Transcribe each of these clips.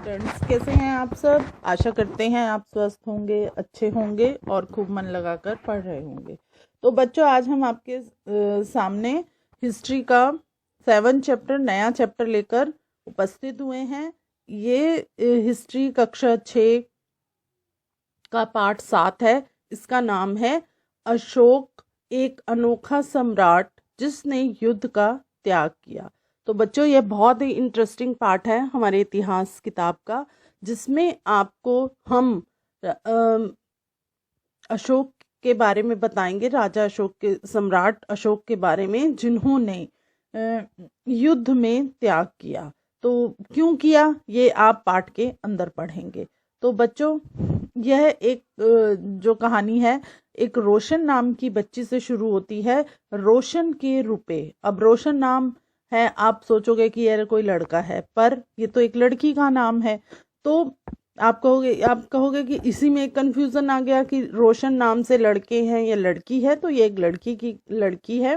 Students, कैसे हैं आप सब। आशा करते हैं आप स्वस्थ होंगे, अच्छे होंगे और खूब मन लगाकर पढ़ रहे होंगे। तो बच्चों, आज हम आपके सामने हिस्ट्री का 7 चैप्टर, नया चैप्टर लेकर उपस्थित हुए हैं। ये हिस्ट्री कक्षा 6 का पाठ 7 है। इसका नाम है अशोक, एक अनोखा सम्राट जिसने युद्ध का त्याग किया। तो बच्चों, ये बहुत ही इंटरेस्टिंग पार्ट है हमारे इतिहास किताब का, जिसमें आपको हम अशोक के बारे में बताएंगे, राजा अशोक के, सम्राट अशोक के बारे में, जिन्होंने युद्ध में त्याग किया। तो क्यों किया, ये आप पाठ के अंदर पढ़ेंगे। तो बच्चों, यह एक जो कहानी है, एक रोशन नाम की बच्ची से शुरू होती है। रोशन के रुपए। अब रोशन नाम है, आप सोचोगे कि यार कोई लड़का है, पर ये तो एक लड़की का नाम है। तो आप कहोगे कि इसी में एक कंफ्यूजन आ गया कि रोशन नाम से लड़के हैं या लड़की है। तो ये एक लड़की है।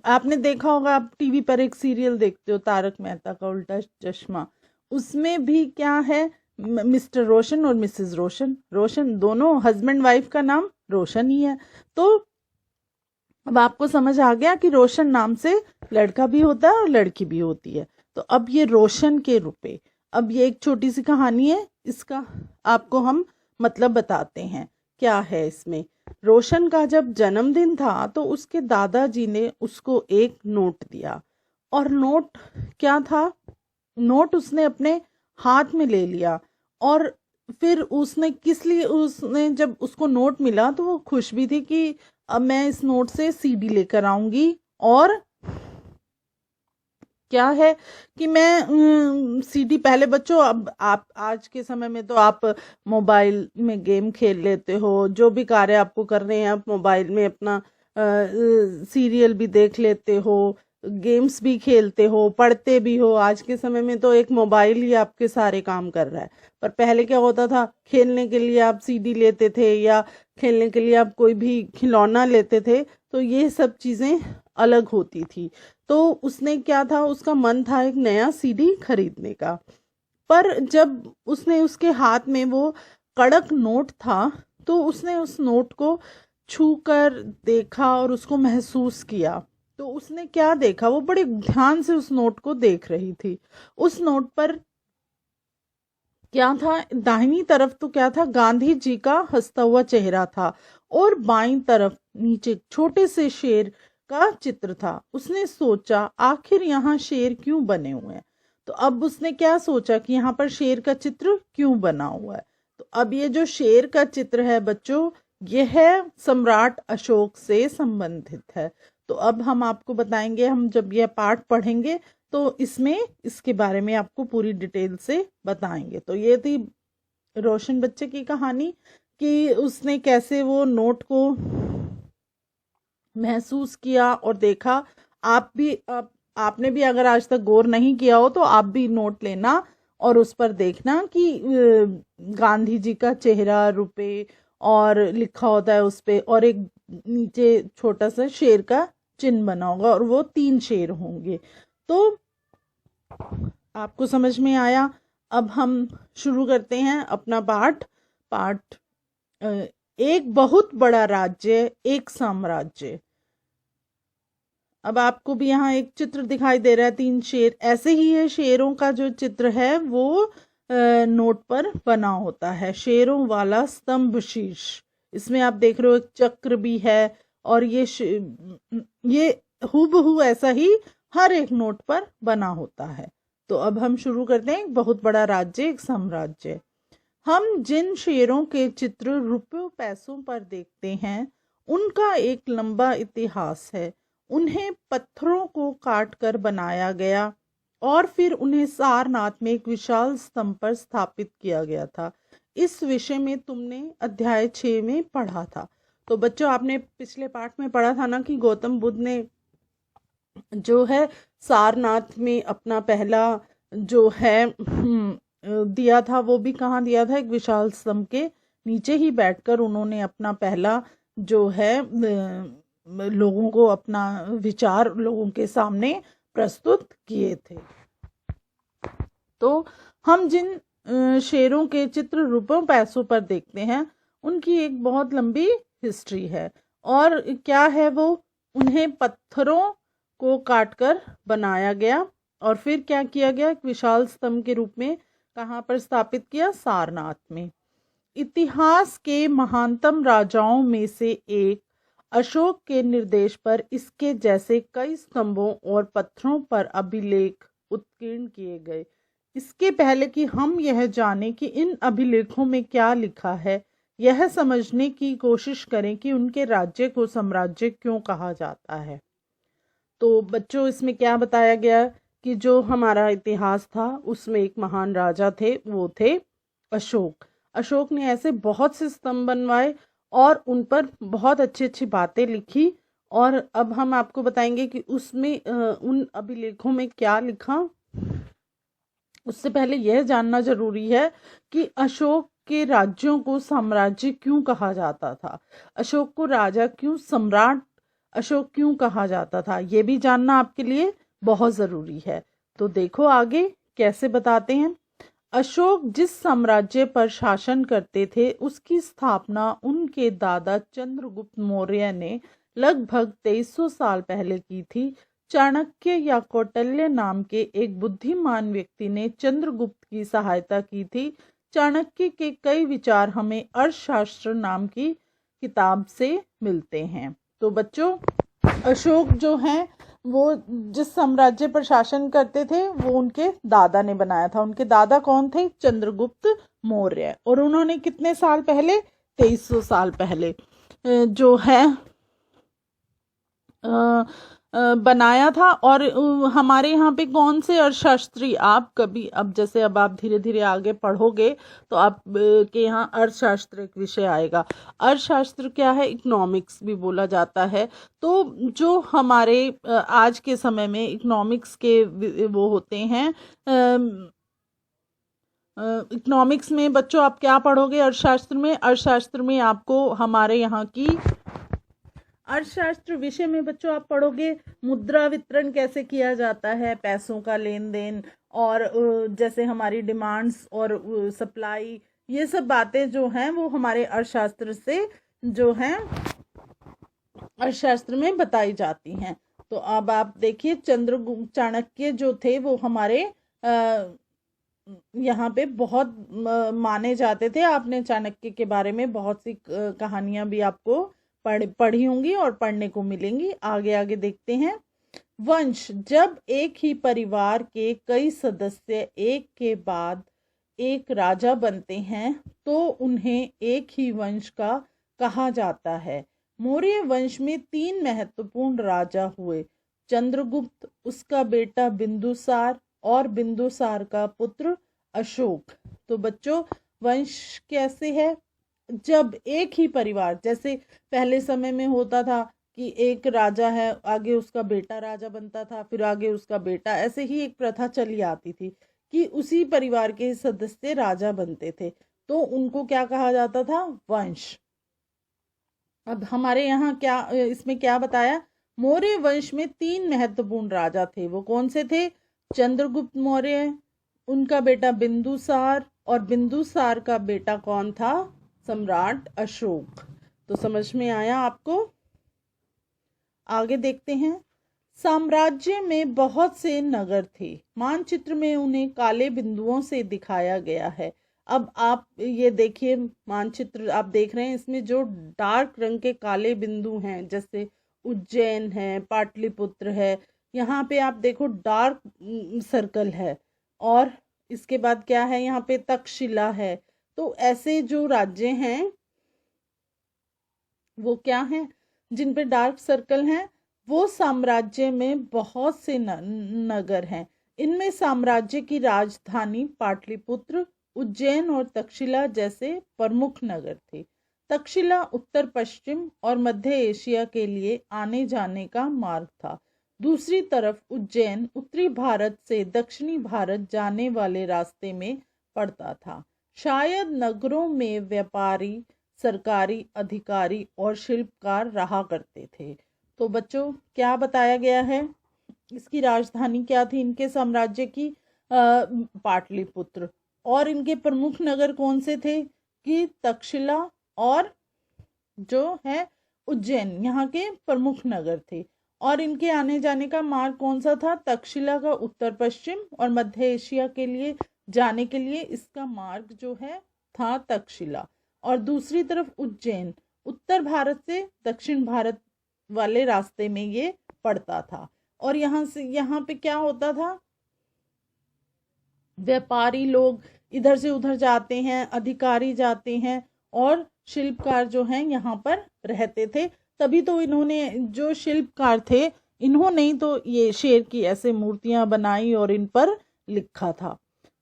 आपने देखा होगा, आप टीवी पर एक सीरियल देखते हो, तारक मेहता का उल्टा चश्मा। उसमें भी क्या है, मिस्टर रोशन और मिसेस रोशन, रोशन दोनों हस्बैंड वाइफ का नाम रोशन ही है। तो अब आपको समझ आ गया कि रोशन नाम से लड़का भी होता है और लड़की भी होती है। तो अब ये रोशन के रुपए, अब ये एक छोटी सी कहानी है, इसका आपको हम मतलब बताते हैं क्या है इसमें। रोशन का जब जन्मदिन था तो उसके दादाजी ने उसको एक नोट दिया। और नोट क्या था, नोट उसने अपने हाथ में ले लिया। और फिर उसने किस लिए, उसने जब उसको नोट मिला तो वो खुश भी थी कि अब मैं इस नोट से सीडी लेकर आऊंगी। और क्या है कि मैं सीडी, पहले बच्चों, अब आप आज के समय में तो आप मोबाइल में गेम खेल लेते हो, जो भी कार्य आपको कर रहे हैं आप मोबाइल में अपना सीरियल भी देख लेते हो, गेम्स भी खेलते हो, पढ़ते भी हो। आज के समय में तो एक मोबाइल ही आपके सारे काम कर रहा है। पर पहले क्या होता था, खेलने के लिए आप सीडी लेते थे या खेलने के लिए आप कोई भी खिलौना लेते थे। तो ये सब चीज़ें अलग होती थी। तो उसने क्या था, उसका मन था एक नया सीडी खरीदने का। पर जब उसने, उसके हाथ में वो कड़क नोट था, तो उसने उस नोट को छू कर देखा और उसको महसूस किया। तो उसने क्या देखा, वो बड़े ध्यान से उस नोट को देख रही थी। उस नोट पर क्या था, दाहिनी तरफ तो क्या था, गांधी जी का हंसता हुआ चेहरा था, और बाईं तरफ नीचे छोटे से शेर का चित्र था। उसने सोचा, आखिर यहाँ शेर क्यों बने हुए हैं। तो अब उसने क्या सोचा कि यहाँ पर शेर का चित्र क्यों बना हुआ है। तो अब ये जो शेर का चित्र है बच्चों, यह है सम्राट अशोक से संबंधित है। तो अब हम आपको बताएंगे, हम जब यह पाठ पढ़ेंगे तो इसमें इसके बारे में आपको पूरी डिटेल से बताएंगे। तो ये थी रोशन बच्चे की कहानी कि उसने कैसे वो नोट को महसूस किया और देखा। आपने भी अगर आज तक गौर नहीं किया हो तो आप भी नोट लेना और उस पर देखना कि गांधी जी का चेहरा, रुपए, और लिखा होता है उस पे, और एक नीचे छोटा सा शेर का चिन्ह बना होगा, और वो 3 शेर होंगे। तो आपको समझ में आया। अब हम शुरू करते हैं अपना पाठ एक बहुत बड़ा राज्य, एक साम्राज्य। अब आपको भी यहाँ एक चित्र दिखाई दे रहा है, 3 शेर। ऐसे ही है, शेरों का जो चित्र है वो नोट पर बना होता है, शेरों वाला स्तंभ शीर्ष। इसमें आप देख रहे हो एक चक्र भी है, और ये हूबहू ऐसा ही हर एक नोट पर बना होता है। तो अब हम शुरू करते हैं, एक बहुत बड़ा राज्य, एक साम्राज्य। हम जिन शेरों के चित्र रुपयों पैसों पर देखते हैं, उनका एक लंबा इतिहास है। उन्हें पत्थरों को काट कर बनाया गया और फिर उन्हें सारनाथ में एक विशाल स्तंभ पर स्थापित किया गया था। इस विषय में तुमने अध्याय 6 में पढ़ा था। तो बच्चों, आपने पिछले पाठ में पढ़ा था ना कि गौतम बुद्ध ने जो है सारनाथ में अपना पहला जो है दिया था, वो भी कहाँ दिया था, एक विशाल स्तंभ के नीचे ही बैठकर उन्होंने अपना पहला जो है लोगों को अपना विचार लोगों के सामने प्रस्तुत किए थे। तो हम जिन शेरों के चित्र रुपयों पैसों पर देखते हैं, उनकी एक बहुत लंबी हिस्ट्री है। और क्या है वो, उन्हें पत्थरों को काटकर बनाया गया और फिर क्या किया गया, एक विशाल स्तंभ के रूप में कहाँ पर स्थापित किया, सारनाथ में। इतिहास के महानतम राजाओं में से एक अशोक के निर्देश पर इसके जैसे कई स्तंभों और पत्थरों पर अभिलेख उत्कीर्ण किए गए। इसके पहले कि हम यह जानें कि इन अभिलेखों में क्या लिखा है, यह समझने की कोशिश करें कि उनके राज्य को साम्राज्य क्यों कहा जाता है। तो बच्चों, इसमें क्या बताया गया कि जो हमारा इतिहास था उसमें एक महान राजा थे, वो थे अशोक। अशोक ने ऐसे बहुत से स्तंभ बनवाए और उन पर बहुत अच्छी अच्छी बातें लिखी। और अब हम आपको बताएंगे कि उसमें उन अभिलेखों में क्या लिखा। उससे पहले यह जानना जरूरी है कि अशोक के राज्यों को साम्राज्य क्यों कहा जाता था, अशोक को राजा क्यों, सम्राट अशोक क्यों कहा जाता था, यह भी जानना आपके लिए बहुत जरूरी है। तो देखो आगे कैसे बताते हैं। अशोक जिस साम्राज्य पर शासन करते थे उसकी स्थापना उनके दादा चंद्रगुप्त मौर्य ने लगभग 2300 साल पहले की थी। चाणक्य या कौटिल्य नाम के एक बुद्धिमान व्यक्ति ने चंद्रगुप्त की सहायता की थी। चाणक्य के कई विचार हमें अर्थशास्त्र नाम की किताब से मिलते हैं। तो बच्चों, अशोक जो हैं वो जिस साम्राज्य पर शासन करते थे वो उनके दादा ने बनाया था। उनके दादा कौन थे, चंद्रगुप्त मौर्य। और उन्होंने कितने साल पहले, 2300 साल पहले जो है बनाया था। और हमारे यहाँ पे कौन से अर्थशास्त्री, आप कभी अब जैसे अब आप धीरे धीरे आगे पढ़ोगे तो आप के यहाँ अर्थशास्त्र एक विषय आएगा। अर्थशास्त्र क्या है, इकोनॉमिक्स भी बोला जाता है। तो जो हमारे आज के समय में इकोनॉमिक्स के वो होते हैं, इकोनॉमिक्स में बच्चों आप क्या पढ़ोगे अर्थशास्त्र में, अर्थशास्त्र में आपको हमारे यहाँ की अर्थशास्त्र विषय में बच्चों आप पढ़ोगे मुद्रा वितरण कैसे किया जाता है, पैसों का लेन देन, और जैसे हमारी डिमांड्स और सप्लाई, ये सब बातें जो हैं वो हमारे अर्थशास्त्र से जो हैं अर्थशास्त्र में बताई जाती हैं। तो अब आप देखिए चंद्रगुप्त चाणक्य जो थे वो हमारे यहाँ पे बहुत माने जाते थे। आपने चाणक्य के बारे में बहुत सी कहानियां भी आपको पढ़ी होंगी और पढ़ने को मिलेंगी। आगे आगे देखते हैं। वंश, जब एक ही परिवार के कई सदस्य एक के बाद एक राजा बनते हैं तो उन्हें एक ही वंश का कहा जाता है। मौर्य वंश में 3 महत्वपूर्ण राजा हुए, चंद्रगुप्त, उसका बेटा बिंदुसार और बिंदुसार का पुत्र अशोक। तो बच्चों, वंश कैसे है, जब एक ही परिवार, जैसे पहले समय में होता था कि एक राजा है, आगे उसका बेटा राजा बनता था, फिर आगे उसका बेटा, ऐसे ही एक प्रथा चली आती थी कि उसी परिवार के सदस्य राजा बनते थे, तो उनको क्या कहा जाता था, वंश। अब हमारे यहाँ क्या इसमें क्या बताया, मौर्य वंश में 3 महत्वपूर्ण राजा थे। वो कौन से थे, चंद्रगुप्त मौर्य, उनका बेटा बिंदुसार, और बिंदुसार का बेटा कौन था, सम्राट अशोक। तो समझ में आया आपको। आगे देखते हैं। साम्राज्य में बहुत से नगर थे, मानचित्र में उन्हें काले बिंदुओं से दिखाया गया है। अब आप ये देखिए, मानचित्र आप देख रहे हैं, इसमें जो डार्क रंग के काले बिंदु हैं, जैसे उज्जैन है, पाटलिपुत्र है, यहाँ पे आप देखो डार्क सर्कल है। और इसके बाद क्या है, यहाँ पे तक्षशिला है। तो ऐसे जो राज्य हैं वो क्या हैं, जिन पे डार्क सर्कल हैं, वो साम्राज्य में बहुत से नगर हैं। इनमें साम्राज्य की राजधानी पाटलिपुत्र, उज्जैन और तक्षशिला जैसे प्रमुख नगर थे। तक्षशिला उत्तर पश्चिम और मध्य एशिया के लिए आने जाने का मार्ग था। दूसरी तरफ उज्जैन उत्तरी भारत से दक्षिणी भारत जाने वाले रास्ते में पड़ता था। शायद नगरों में व्यापारी, सरकारी अधिकारी और शिल्पकार रहा करते थे। तो बच्चों, क्या बताया गया है, इसकी राजधानी क्या थी इनके साम्राज्य की, पाटलिपुत्र, और इनके प्रमुख नगर कौन से थे कि तक्षशिला और जो है उज्जैन, यहाँ के प्रमुख नगर थे। और इनके आने जाने का मार्ग कौन सा था? तक्षशिला का उत्तर पश्चिम और मध्य एशिया के लिए जाने के लिए इसका मार्ग जो है था तक्षशिला। और दूसरी तरफ उज्जैन उत्तर भारत से दक्षिण भारत वाले रास्ते में ये पड़ता था। और यहाँ पे क्या होता था? व्यापारी लोग इधर से उधर जाते हैं, अधिकारी जाते हैं और शिल्पकार जो हैं यहाँ पर रहते थे। तभी तो इन्होंने, जो शिल्पकार थे, इन्होंने ही तो ये शेर की ऐसे मूर्तियां बनाई और इन पर लिखा था।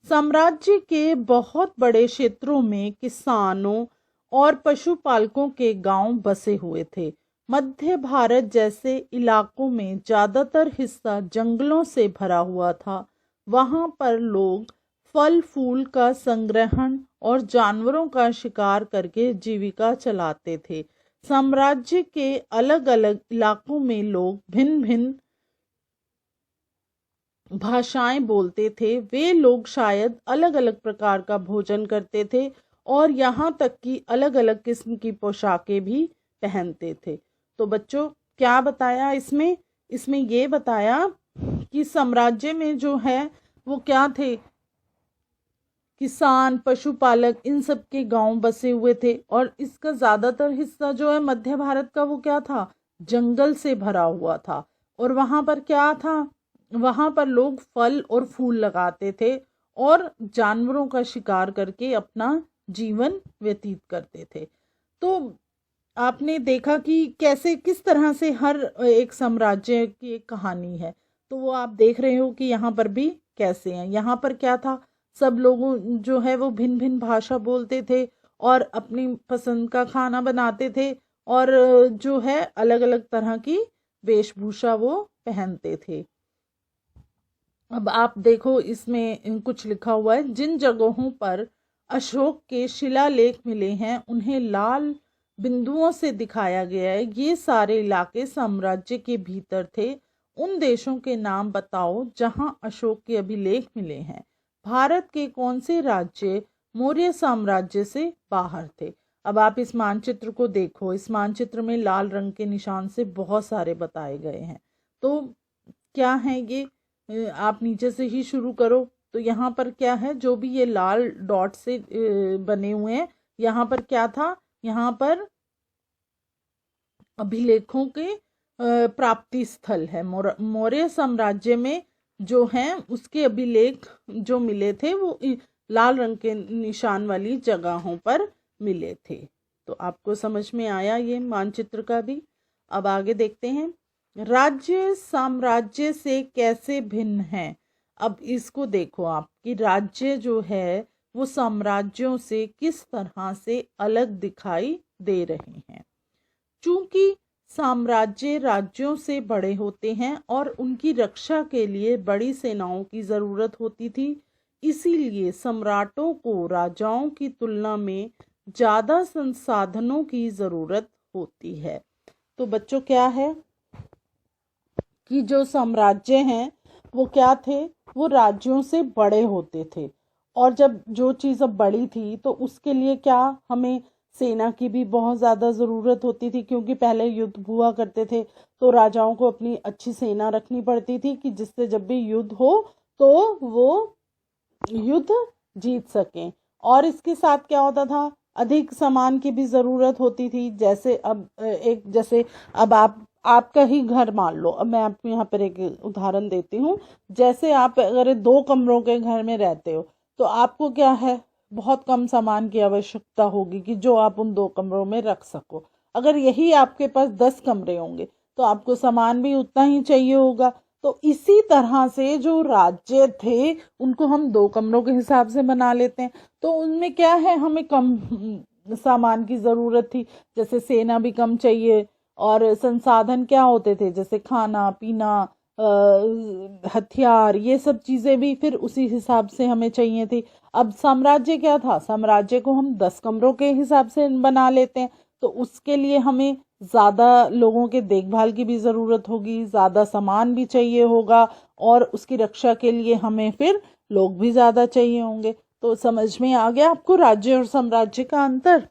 साम्राज्य के बहुत बड़े क्षेत्रों में किसानों और पशुपालकों के गांव बसे हुए थे। मध्य भारत जैसे इलाकों में ज्यादातर हिस्सा जंगलों से भरा हुआ था। वहां पर लोग फल फूल का संग्रहण और जानवरों का शिकार करके जीविका चलाते थे। साम्राज्य के अलग अलग इलाकों में लोग भिन्न भिन्न भाषाएं बोलते थे। वे लोग शायद अलग अलग प्रकार का भोजन करते थे और यहाँ तक कि अलग अलग किस्म की पोशाकें भी पहनते थे। तो बच्चों क्या बताया इसमें? इसमें ये बताया कि साम्राज्य में जो है वो क्या थे? किसान, पशुपालक, इन सब के गांव बसे हुए थे। और इसका ज्यादातर हिस्सा जो है मध्य भारत का, वो क्या था? जंगल से भरा हुआ था। और वहां पर क्या था? वहां पर लोग फल और फूल लगाते थे और जानवरों का शिकार करके अपना जीवन व्यतीत करते थे। तो आपने देखा कि कैसे, किस तरह से हर एक साम्राज्य की एक कहानी है। तो वो आप देख रहे हो कि यहाँ पर भी कैसे हैं। यहाँ पर क्या था? सब लोगों जो है वो भिन्न भिन्न भाषा बोलते थे और अपनी पसंद का खाना बनाते थे और जो है अलग अलग तरह की वेशभूषा वो पहनते थे। अब आप देखो इसमें कुछ लिखा हुआ है। जिन जगहों पर अशोक के शिलालेख मिले हैं उन्हें लाल बिंदुओं से दिखाया गया है। ये सारे इलाके साम्राज्य के भीतर थे। उन देशों के नाम बताओ जहां अशोक के अभिलेख मिले हैं। भारत के कौन से राज्य मौर्य साम्राज्य से बाहर थे? अब आप इस मानचित्र को देखो। इस मानचित्र में लाल रंग के निशान से बहुत सारे बताए गए हैं। तो क्या है ये? आप नीचे से ही शुरू करो। तो यहाँ पर क्या है? जो भी ये लाल डॉट से बने हुए हैं, यहाँ पर क्या था? यहाँ पर अभिलेखों के प्राप्ति स्थल है। मौर्य साम्राज्य में जो हैं उसके अभिलेख जो मिले थे वो लाल रंग के निशान वाली जगहों पर मिले थे। तो आपको समझ में आया ये मानचित्र का भी। अब आगे देखते हैं। राज्य साम्राज्य से कैसे भिन्न है? अब इसको देखो आप कि राज्य जो है वो साम्राज्यों से किस तरह से अलग दिखाई दे रहे हैं। चूंकि साम्राज्य राज्यों से बड़े होते हैं और उनकी रक्षा के लिए बड़ी सेनाओं की जरूरत होती थी, इसीलिए सम्राटों को राजाओं की तुलना में ज्यादा संसाधनों की जरूरत होती है। तो बच्चों क्या है कि जो साम्राज्य हैं वो क्या थे? वो राज्यों से बड़े होते थे। और जब जो चीज़ अब बड़ी थी तो उसके लिए क्या, हमें सेना की भी बहुत ज़्यादा ज़रूरत होती थी, क्योंकि पहले युद्ध हुआ करते थे तो राजाओं को अपनी अच्छी सेना रखनी पड़ती थी कि जिससे जब भी युद्ध हो तो वो युद्ध जीत सकें। और इसके साथ क्या होता था? अधिक सामान की भी ज़रूरत होती थी। जैसे अब आपका ही घर मान लो। अब मैं आपको यहाँ पर एक उदाहरण देती हूँ। जैसे आप अगर 2 कमरों के घर में रहते हो तो आपको क्या है, बहुत कम सामान की आवश्यकता होगी कि जो आप उन 2 कमरों में रख सको। अगर यही आपके पास 10 कमरे होंगे तो आपको सामान भी उतना ही चाहिए होगा। तो इसी तरह से जो राज्य थे उनको हम 2 कमरों के हिसाब से बना लेते हैं। तो उनमें क्या है, हमें कम सामान की ज़रूरत थी। जैसे सेना भी कम चाहिए और संसाधन क्या होते थे, जैसे खाना पीना, हथियार, ये सब चीज़ें भी फिर उसी हिसाब से हमें चाहिए थी। अब साम्राज्य क्या था? साम्राज्य को हम 10 कमरों के हिसाब से बना लेते हैं तो उसके लिए हमें ज़्यादा लोगों के देखभाल की भी ज़रूरत होगी, ज़्यादा सामान भी चाहिए होगा और उसकी रक्षा के लिए हमें फिर लोग भी ज़्यादा चाहिए होंगे। तो समझ में आ गया आपको राज्य और साम्राज्य का अंतर।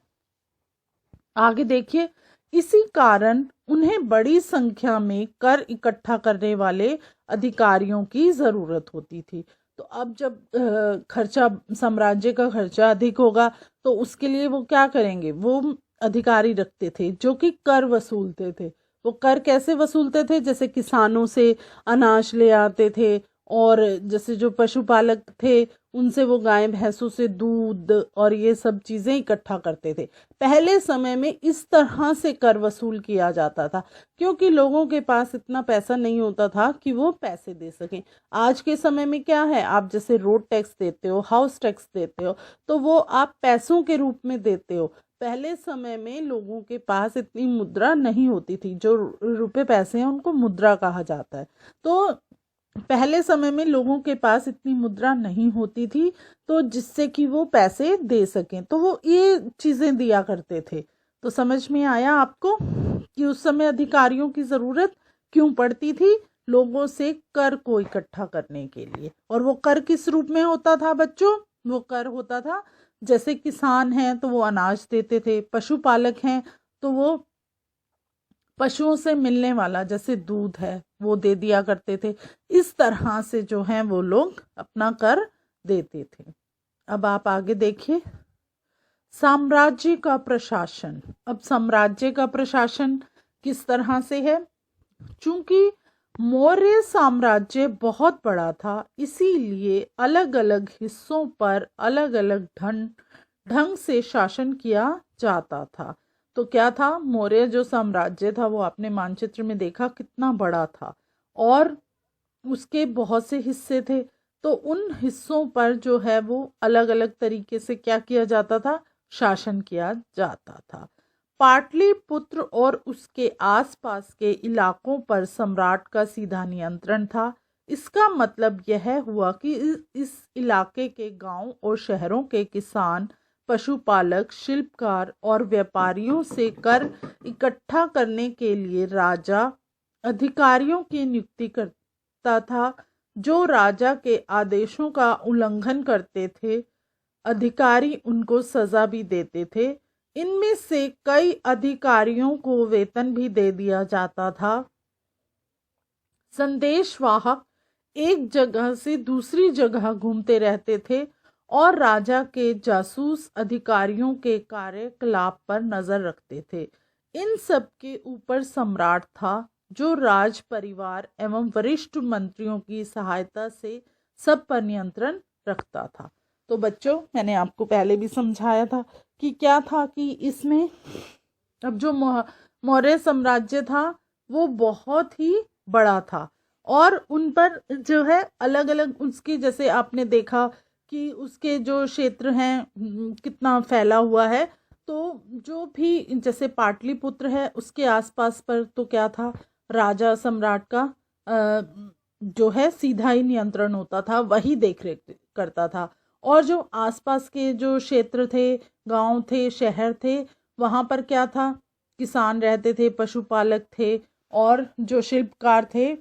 आगे देखिए, इसी कारण उन्हें बड़ी संख्या में कर इकट्ठा करने वाले अधिकारियों की जरूरत होती थी। तो अब जब खर्चा, साम्राज्य का खर्चा अधिक होगा तो उसके लिए वो क्या करेंगे, वो अधिकारी रखते थे जो कि कर वसूलते थे। वो कर कैसे वसूलते थे, जैसे किसानों से अनाज ले आते थे, और जैसे जो पशुपालक थे उनसे वो गाय भैंसों से दूध और ये सब चीजें इकट्ठा करते थे। पहले समय में इस तरह से कर वसूल किया जाता था, क्योंकि लोगों के पास इतना पैसा नहीं होता था कि वो पैसे दे सकें। आज के समय में क्या है, आप जैसे रोड टैक्स देते हो, हाउस टैक्स देते हो, तो वो आप पैसों के रूप में देते हो। पहले समय में लोगों के पास इतनी मुद्रा नहीं होती थी, जो रुपए पैसे हैं उनको मुद्रा कहा जाता है। तो पहले समय में लोगों के पास इतनी मुद्रा नहीं होती थी, तो जिससे कि वो पैसे दे सकें, तो वो ये चीजें दिया करते थे। तो समझ में आया आपको कि उस समय अधिकारियों की जरूरत क्यों पड़ती थी, लोगों से कर को इकट्ठा करने के लिए। और वो कर किस रूप में होता था बच्चों, वो कर होता था, जैसे किसान हैं तो वो अनाज देते थे, पशुपालक हैं तो वो पशुओं से मिलने वाला जैसे दूध है वो दे दिया करते थे। इस तरह से जो है वो लोग अपना कर देते थे। अब आप आगे देखिए, साम्राज्य का प्रशासन। अब साम्राज्य का प्रशासन किस तरह से है, चूंकि मौर्य साम्राज्य बहुत बड़ा था, इसीलिए अलग अलग हिस्सों पर अलग अलग ढंग से शासन किया जाता था। तो क्या था, मौर्य जो साम्राज्य था वो आपने मानचित्र में देखा कितना बड़ा था, और उसके बहुत से हिस्से थे। तो उन हिस्सों पर जो है वो अलग अलग तरीके से क्या किया जाता था, शासन किया जाता था। पाटलिपुत्र और उसके आसपास के इलाकों पर सम्राट का सीधा नियंत्रण था। इसका मतलब यह हुआ कि इस इलाके के गांव और शहरों के किसान, पशुपालक, शिल्पकार और व्यापारियों से कर इकट्ठा करने के लिए राजा अधिकारियों की नियुक्ति करता था, जो राजा के आदेशों का उल्लंघन करते थे अधिकारी उनको सजा भी देते थे। इनमें से कई अधिकारियों को वेतन भी दे दिया जाता था। संदेशवाहक एक जगह से दूसरी जगह घूमते रहते थे और राजा के जासूस अधिकारियों के कार्यकलाप पर नजर रखते थे। इन सब के ऊपर सम्राट था, जो राज परिवार एवं वरिष्ठ मंत्रियों की सहायता से सब पर नियंत्रण रखता था। तो बच्चों, मैंने आपको पहले भी समझाया था कि क्या था कि इसमें अब जो मौर्य साम्राज्य था वो बहुत ही बड़ा था, और उन पर जो है अलग अलग उसकी, जैसे आपने देखा कि उसके जो क्षेत्र हैं कितना फैला हुआ है। तो जो भी जैसे पाटलिपुत्र है उसके आसपास पर तो क्या था, राजा सम्राट का जो है सीधा ही नियंत्रण होता था, वही देख रेख करता था। और जो आसपास के जो क्षेत्र थे, गांव थे, शहर थे, वहां पर क्या था, किसान रहते थे, पशुपालक थे, और जो शिल्पकार थे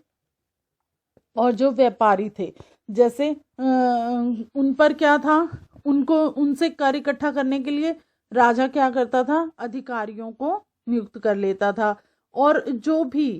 और जो व्यापारी थे, जैसे उन पर क्या था, उनको उनसे कर इकट्ठा करने के लिए राजा क्या करता था, अधिकारियों को नियुक्त कर लेता था। और जो भी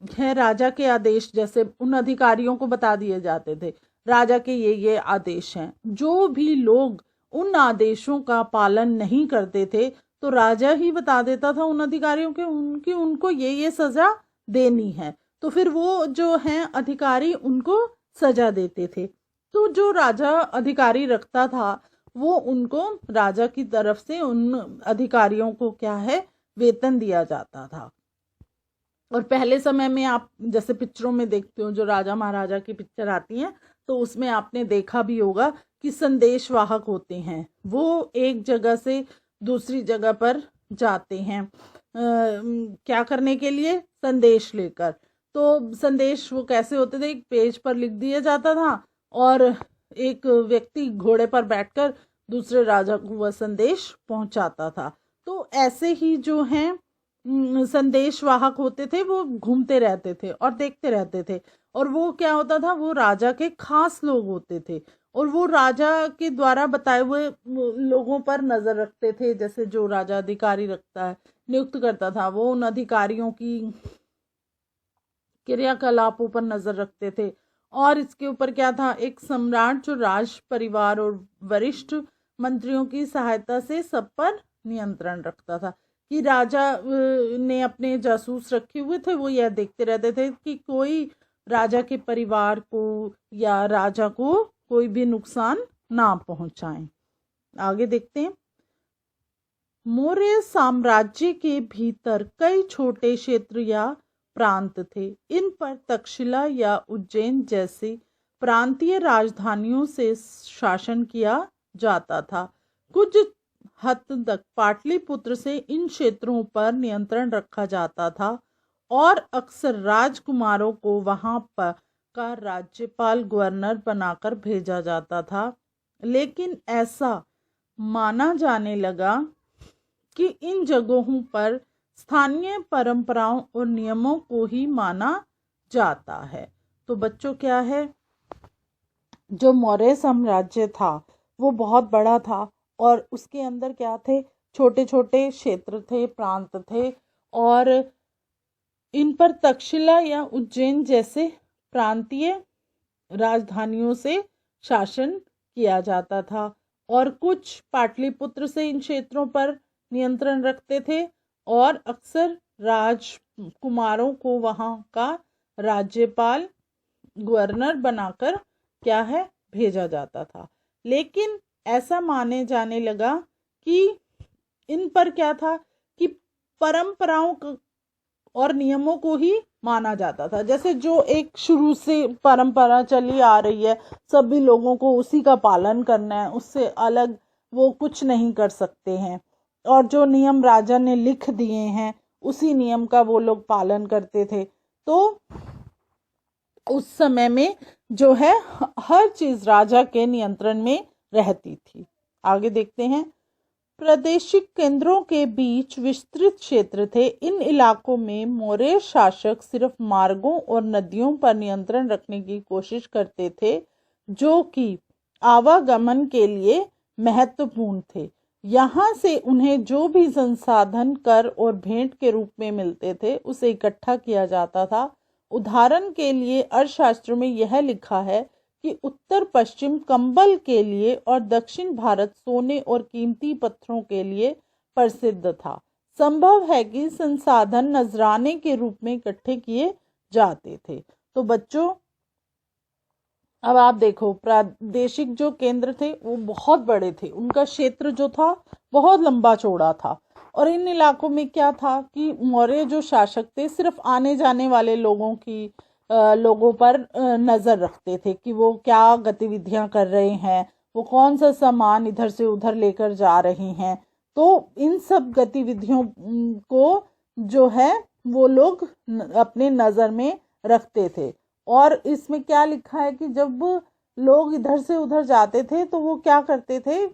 है राजा के आदेश, जैसे उन अधिकारियों को बता दिए जाते थे राजा के ये आदेश हैं। जो भी लोग उन आदेशों का पालन नहीं करते थे तो राजा ही बता देता था उन अधिकारियों के उनको ये सजा देनी है। तो फिर वो जो हैं अधिकारी उनको सजा देते थे। तो जो राजा अधिकारी रखता था वो उनको राजा की तरफ से उन अधिकारियों को क्या है, वेतन दिया जाता था। और पहले समय में आप जैसे पिक्चरों में देखते हो, जो राजा महाराजा की पिक्चर आती है, तो उसमें आपने देखा भी होगा कि संदेशवाहक होते हैं, वो एक जगह से दूसरी जगह पर जाते हैं क्या करने के लिए, संदेश लेकर। तो संदेश वो कैसे होते थे, एक पेज पर लिख दिया जाता था और एक व्यक्ति घोड़े पर बैठकर दूसरे राजा को वह संदेश पहुंचाता था। तो ऐसे ही जो हैं संदेशवाहक होते थे, वो घूमते रहते थे और देखते रहते थे। और वो क्या होता था, वो राजा के खास लोग होते थे और वो राजा के द्वारा बताए हुए लोगों पर नजर रखते थे, जैसे जो राजा अधिकारी रखता है, नियुक्त करता था, वो उन अधिकारियों की क्रियाकलापों पर नजर रखते थे। और इसके ऊपर क्या था, एक सम्राट जो राज परिवार और वरिष्ठ मंत्रियों की सहायता से सब पर नियंत्रण रखता था। कि राजा ने अपने जासूस रखे हुए थे, वो यह देखते रहते थे कि कोई राजा के परिवार को या राजा को कोई भी नुकसान ना पहुंचाए। आगे देखते हैं। मौर्य साम्राज्य के भीतर कई छोटे क्षेत्र या प्रांत थे। इन पर तक्षशिला या उज्जैन जैसी प्रांतीय राजधानियों से शासन किया जाता था। कुछ हद तक पाटलिपुत्र से इन क्षेत्रों पर नियंत्रण रखा जाता था और अक्सर राजकुमारों को वहां पर का राज्यपाल गवर्नर बनाकर भेजा जाता था। लेकिन ऐसा माना जाने लगा कि इन जगहों पर स्थानीय परंपराओं और नियमों को ही माना जाता है। तो बच्चों क्या है, जो मौर्य साम्राज्य था वो बहुत बड़ा था और उसके अंदर क्या थे, छोटे छोटे क्षेत्र थे, प्रांत थे, और इन पर तक्षशिला या उज्जैन जैसे प्रांतीय राजधानियों से शासन किया जाता था। और कुछ पाटलिपुत्र से इन क्षेत्रों पर नियंत्रण रखते थे और अक्सर राजकुमारों को वहां का राज्यपाल गवर्नर बनाकर क्या है, भेजा जाता था। लेकिन ऐसा माने जाने लगा कि इन पर क्या था कि परंपराओं और नियमों को ही माना जाता था। जैसे जो एक शुरू से परंपरा चली आ रही है, सभी लोगों को उसी का पालन करना है, उससे अलग वो कुछ नहीं कर सकते हैं। और जो नियम राजा ने लिख दिए हैं उसी नियम का वो लोग पालन करते थे। तो उस समय में जो है हर चीज राजा के नियंत्रण में रहती थी। आगे देखते हैं। प्रादेशिक केंद्रों के बीच विस्तृत क्षेत्र थे। इन इलाकों में मौर्य शासक सिर्फ मार्गों और नदियों पर नियंत्रण रखने की कोशिश करते थे, जो कि आवागमन के लिए महत्वपूर्ण थे। यहाँ से उन्हें जो भी संसाधन कर और भेंट के रूप में मिलते थे उसे इकट्ठा किया जाता था। उदाहरण के लिए अर्थशास्त्र में यह लिखा है कि उत्तर पश्चिम कंबल के लिए और दक्षिण भारत सोने और कीमती पत्थरों के लिए प्रसिद्ध था। संभव है कि संसाधन नजराने के रूप में इकट्ठे किए जाते थे। तो बच्चों अब आप देखो, प्रादेशिक जो केंद्र थे वो बहुत बड़े थे, उनका क्षेत्र जो था बहुत लंबा चौड़ा था। और इन इलाकों में क्या था कि मौर्य जो शासक थे सिर्फ आने जाने वाले लोगों पर नजर रखते थे कि वो क्या गतिविधियां कर रहे हैं, वो कौन सा सामान इधर से उधर लेकर जा रहे हैं। तो इन सब गतिविधियों को जो है वो लोग अपने नजर में रखते थे। और इसमें क्या लिखा है कि जब लोग इधर से उधर जाते थे तो वो क्या करते थे,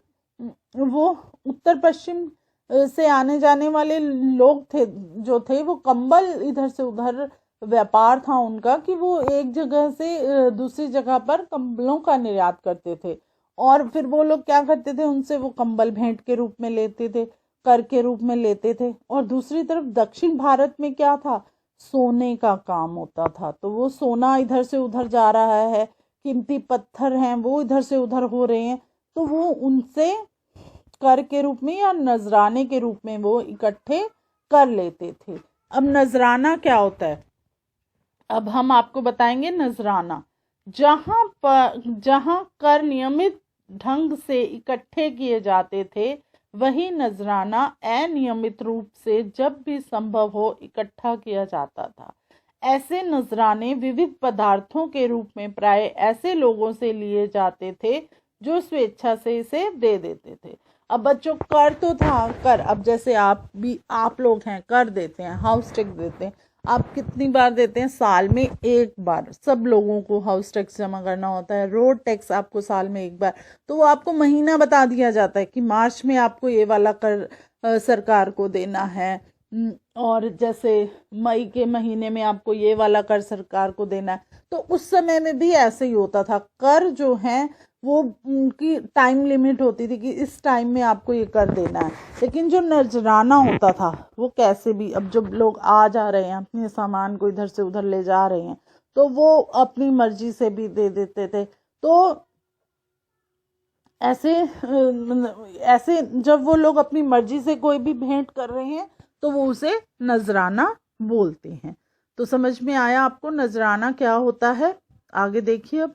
वो उत्तर पश्चिम से आने जाने वाले लोग थे जो थे वो कंबल इधर से उधर व्यापार था उनका कि वो एक जगह से दूसरी जगह पर कंबलों का निर्यात करते थे। और फिर वो लोग क्या करते थे, उनसे वो कंबल भेंट के रूप में लेते थे, कर के रूप में लेते थे। और दूसरी तरफ दक्षिण भारत में क्या था, सोने का काम होता था। तो वो सोना इधर से उधर जा रहा है, कीमती पत्थर हैं वो इधर से उधर हो रहे हैं, तो वो उनसे कर के रूप में या नजराने के रूप में वो इकट्ठे कर लेते थे। अब नजराना क्या होता है, अब हम आपको बताएंगे। नजराना जहां कर नियमित ढंग से इकट्ठे किए जाते थे, वही नजराना अनियमित रूप से जब भी संभव हो इकट्ठा किया जाता था। ऐसे नजराने विविध पदार्थों के रूप में प्राय ऐसे लोगों से लिए जाते थे जो स्वेच्छा से इसे दे देते थे। अब बच्चों कर तो था, कर अब जैसे आप लोग हैं कर देते हैं, हाउस टैक्स देते हैं। आप कितनी बार देते हैं, साल में एक बार सब लोगों को हाउस टैक्स जमा करना होता है। रोड टैक्स आपको साल में एक बार, तो वो आपको महीना बता दिया जाता है कि मार्च में आपको ये वाला कर सरकार को देना है, और जैसे मई के महीने में आपको ये वाला कर सरकार को देना है, तो उस समय में भी ऐसे ही होता था। कर जो है वो उनकी टाइम लिमिट होती थी कि इस टाइम में आपको ये कर देना है। लेकिन जो नजराना होता था वो कैसे भी, अब जब लोग आ जा रहे हैं अपने सामान को इधर से उधर ले जा रहे हैं, तो वो अपनी मर्जी से भी दे देते थे। तो ऐसे जब वो लोग अपनी मर्जी से कोई भी भेंट कर रहे हैं तो वो उसे नजराना बोलते हैं। तो समझ में आया आपको नजराना क्या होता है? आगे देखिए अब।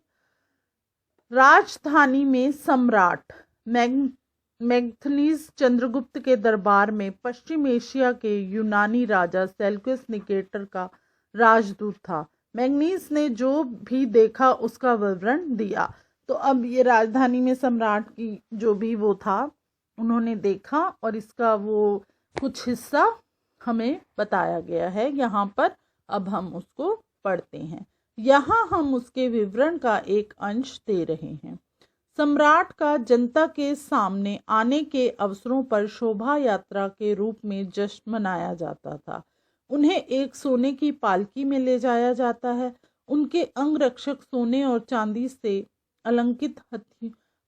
राजधानी में सम्राट मैग्नेथनीज चंद्रगुप्त के दरबार में पश्चिम एशिया के यूनानी राजा सेल्यूकस निकेटर का राजदूत था। मैग्नीस ने जो भी देखा उसका विवरण दिया। तो अब ये राजधानी में सम्राट की जो भी वो था उन्होंने देखा और इसका वो कुछ हिस्सा हमें बताया गया है यहाँ पर। अब हम उसको पढ़ते हैं। यहाँ हम उसके विवरण का एक अंश दे रहे हैं। सम्राट का जनता के सामने आने के अवसरों पर शोभा यात्रा के रूप में जश्न मनाया जाता था। उन्हें एक सोने की पालकी में ले जाया जाता है। उनके अंगरक्षक सोने और चांदी से अलंकृत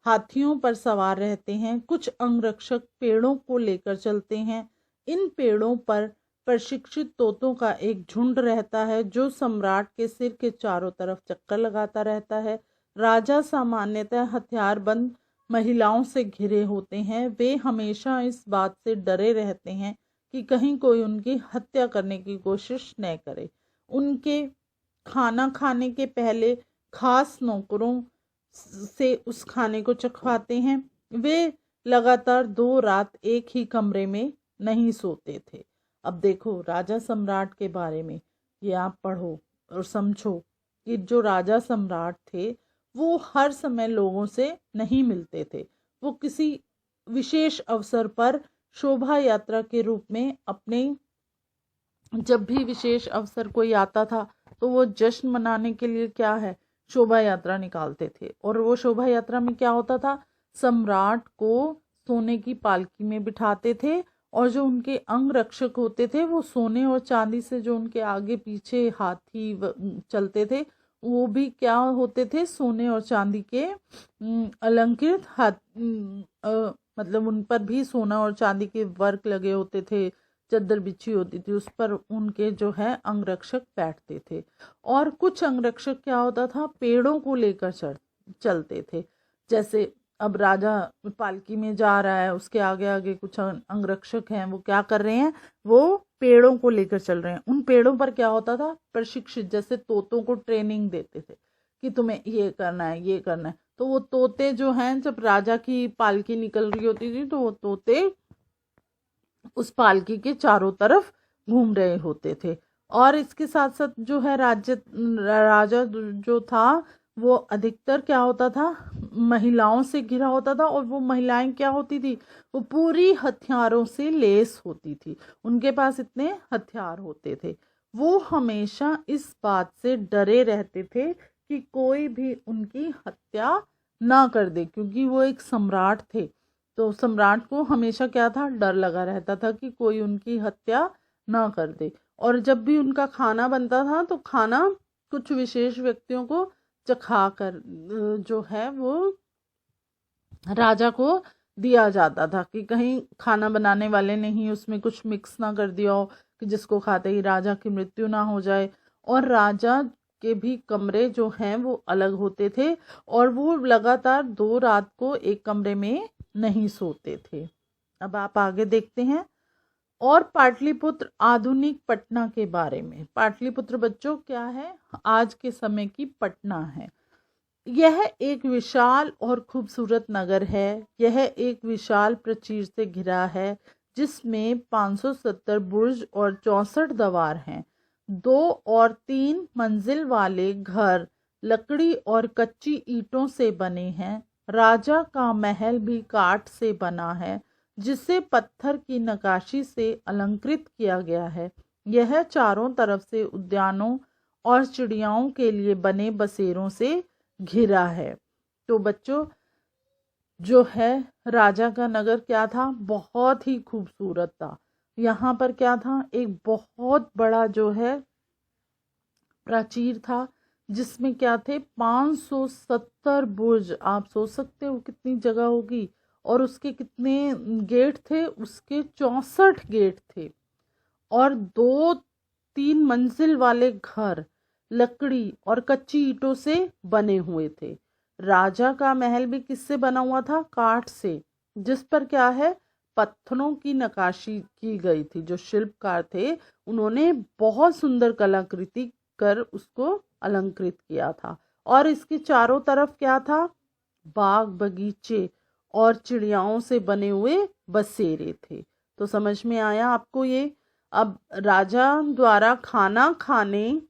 हाथियों पर सवार रहते हैं। कुछ अंगरक्षक पेड़ों को लेकर चलते हैं। इन पेड़ों पर प्रशिक्षित तोतों का एक झुंड रहता है जो सम्राट के सिर के चारों तरफ चक्कर लगाता रहता है। राजा सामान्यतः हथियारबंद महिलाओं से घिरे होते हैं। वे हमेशा इस बात से डरे रहते हैं कि कहीं कोई उनकी हत्या करने की कोशिश न करे। उनके खाना खाने के पहले खास नौकरों से उस खाने को चखवाते हैं। वे लगातार 2 रात एक ही कमरे में नहीं सोते थे। अब देखो राजा सम्राट के बारे में ये आप पढ़ो और समझो कि जो राजा सम्राट थे वो हर समय लोगों से नहीं मिलते थे। वो किसी विशेष अवसर पर शोभा यात्रा के रूप में अपने, जब भी विशेष अवसर कोई आता था तो वो जश्न मनाने के लिए क्या है, शोभा यात्रा निकालते थे। और वो शोभा यात्रा में क्या होता था, सम्राट को सोने की पालकी में बिठाते थे और जो उनके अंग रक्षक होते थे वो सोने और चांदी से, जो उनके आगे पीछे हाथी चलते थे वो भी क्या होते थे, सोने और चांदी के अलंकृत हाथ, मतलब उन पर भी सोना और चांदी के वर्क लगे होते थे। चद्दर बिछी होती थी उस पर उनके जो है अंगरक्षक बैठते थे। और कुछ अंगरक्षक क्या होता था, पेड़ों को लेकर चलते थे। जैसे अब राजा पालकी में जा रहा है, उसके आगे आगे कुछ अंगरक्षक हैं, वो क्या कर रहे हैं, वो पेड़ों को लेकर चल रहे हैं। उन पेड़ों पर क्या होता था, प्रशिक्षित, जैसे तोतों को ट्रेनिंग देते थे कि तुम्हें ये करना है ये करना है। तो वो तोते जो हैं, जब राजा की पालकी निकल रही होती थी तो वो तोते उस पालकी के चारों तरफ घूम रहे होते थे। और इसके साथ साथ जो है राजा जो था वो अधिकतर क्या होता था, महिलाओं से घिरा होता था। और वो महिलाएं क्या होती थी, वो पूरी हथियारों से लेस होती थी, उनके पास इतने हथियार होते थे। वो हमेशा इस बात से डरे रहते थे कि कोई भी उनकी हत्या ना कर दे, क्योंकि वो एक सम्राट थे। तो सम्राट को हमेशा क्या था, डर लगा रहता था कि कोई उनकी हत्या ना कर दे। और जब भी उनका खाना बनता था तो खाना कुछ विशेष व्यक्तियों को चखा कर जो है वो राजा को दिया जाता था कि कहीं खाना बनाने वाले ने ही उसमें कुछ मिक्स ना कर दिया हो कि जिसको खाते ही राजा की मृत्यु ना हो जाए। और राजा के भी कमरे जो हैं वो अलग होते थे और वो लगातार 2 रात को एक कमरे में नहीं सोते थे। अब आप आगे देखते हैं। और पाटलिपुत्र आधुनिक पटना के बारे में। पाटलिपुत्र बच्चों क्या है, आज के समय की पटना है। यह एक विशाल और खूबसूरत नगर है। यह एक विशाल प्राचीर से घिरा है जिसमें 570 बुर्ज और 64 द्वार हैं। 2 और 3 मंजिल वाले घर लकड़ी और कच्ची ईंटों से बने हैं। राजा का महल भी काठ से बना है जिसे पत्थर की नक्काशी से अलंकृत किया गया है। यह चारों तरफ से उद्यानों और चिड़ियाओं के लिए बने बसेरों से घिरा है। तो बच्चों जो है राजा का नगर क्या था, बहुत ही खूबसूरत था। यहाँ पर क्या था, एक बहुत बड़ा जो है प्राचीर था, जिसमें क्या थे 570 बुर्ज। आप सोच सकते हो कितनी जगह होगी। और उसके कितने गेट थे, उसके 64 गेट थे। और 2-3 मंजिल वाले घर लकड़ी और कच्ची ईंटों से बने हुए थे। राजा का महल भी किससे बना हुआ था, काठ से, जिस पर क्या है, पत्थरों की नक्काशी की गई थी। जो शिल्पकार थे उन्होंने बहुत सुंदर कलाकृति कर उसको अलंकृत किया था। और इसके चारों तरफ क्या था, बाग बगीचे और चिड़ियाओं से बने हुए बसेरे थे। तो समझ में आया आपको ये। अब राजा द्वारा खाना खाने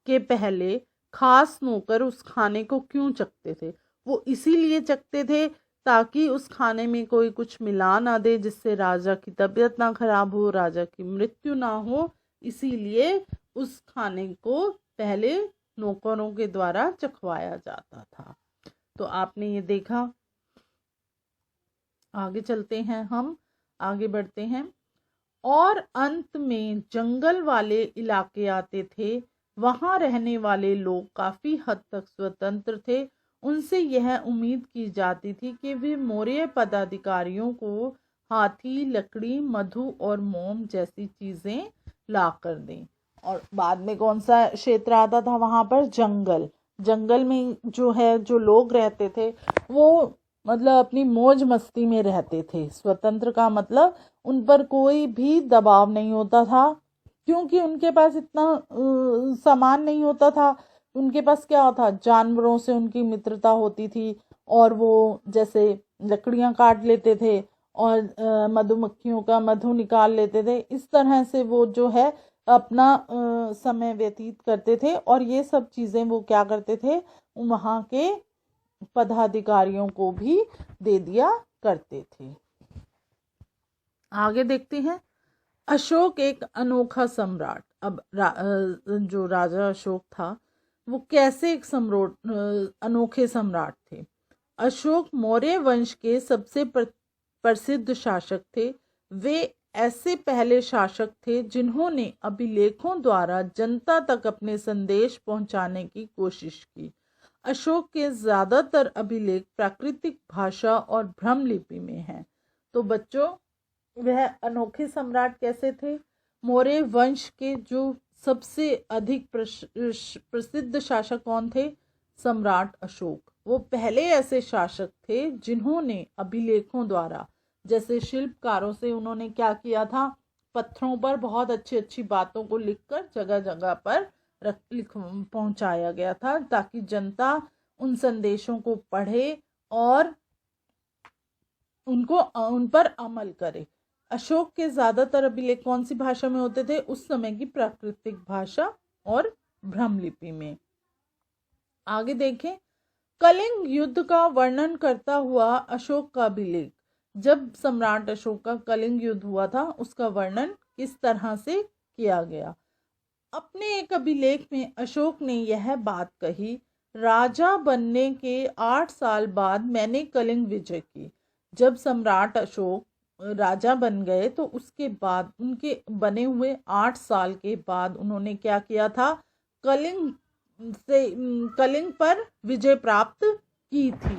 के पहले खास नौकर उस खाने को क्यों चखते थे, वो इसीलिए चखते थे ताकि उस खाने में कोई कुछ मिला ना दे, जिससे राजा की तबीयत ना खराब हो, राजा की मृत्यु ना हो। इसीलिए उस खाने को पहले नौकरों के द्वारा चखवाया जाता था। तो आपने ये देखा। आगे चलते हैं, हम आगे बढ़ते हैं। और अंत में जंगल वाले इलाके आते थे। वहां रहने वाले लोग काफी हद तक स्वतंत्र थे। उनसे यह उम्मीद की जाती थी कि वे मौर्य पदाधिकारियों को हाथी, लकड़ी, मधु और मोम जैसी चीजें ला कर दें। और बाद में कौन सा क्षेत्र आता था वहां पर, जंगल। जंगल में जो है, जो लोग रहते थे वो मतलब अपनी मौज मस्ती में रहते थे। स्वतंत्र का मतलब उन पर कोई भी दबाव नहीं होता था, क्योंकि उनके पास इतना सामान नहीं होता था। उनके पास क्या होता, जानवरों से उनकी मित्रता होती थी, और वो जैसे लकड़ियां काट लेते थे और मधुमक्खियों का मधु निकाल लेते थे। इस तरह से वो जो है अपना समय व्यतीत करते थे। और ये सब चीजें वो क्या करते थे, वहां के पदाधिकारियों को भी दे दिया करते थे। आगे देखते हैं। अशोक एक अनोखा सम्राट। अब जो राजा अशोक था वो कैसे एक अनोखे सम्राट थे। अशोक मौर्य वंश के सबसे प्रसिद्ध शासक थे। वे ऐसे पहले शासक थे जिन्होंने अभिलेखों द्वारा जनता तक अपने संदेश पहुंचाने की कोशिश की। अशोक के ज्यादातर अभिलेख प्राकृतिक भाषा और ब्रह्म लिपि में हैं। तो बच्चों, वह अनोखे सम्राट कैसे थे। मौर्य वंश के जो सबसे अधिक प्रसिद्ध शासक कौन थे, सम्राट अशोक। वो पहले ऐसे शासक थे जिन्होंने अभिलेखों द्वारा, जैसे शिल्पकारों से उन्होंने क्या किया था, पत्थरों पर बहुत अच्छी अच्छी बातों को लिखकर जगह जगह पर पहुंचाया गया था, ताकि जनता उन संदेशों को पढ़े और उन पर अमल करे। अशोक के ज्यादातर अभिलेख कौन सी भाषा में होते थे, उस समय की प्राकृतिक भाषा और ब्रह्म लिपि में। आगे देखें। कलिंग युद्ध का वर्णन करता हुआ अशोक का अभिलेख। जब सम्राट अशोक का कलिंग युद्ध हुआ था, उसका वर्णन किस तरह से किया गया। अपने एक अभिलेख में अशोक ने यह बात कही, राजा बनने के 8 साल बाद मैंने कलिंग विजय की। जब सम्राट अशोक राजा बन गए तो उसके बाद, उनके बने हुए 8 साल के बाद, उन्होंने क्या किया था, कलिंग पर विजय प्राप्त की थी।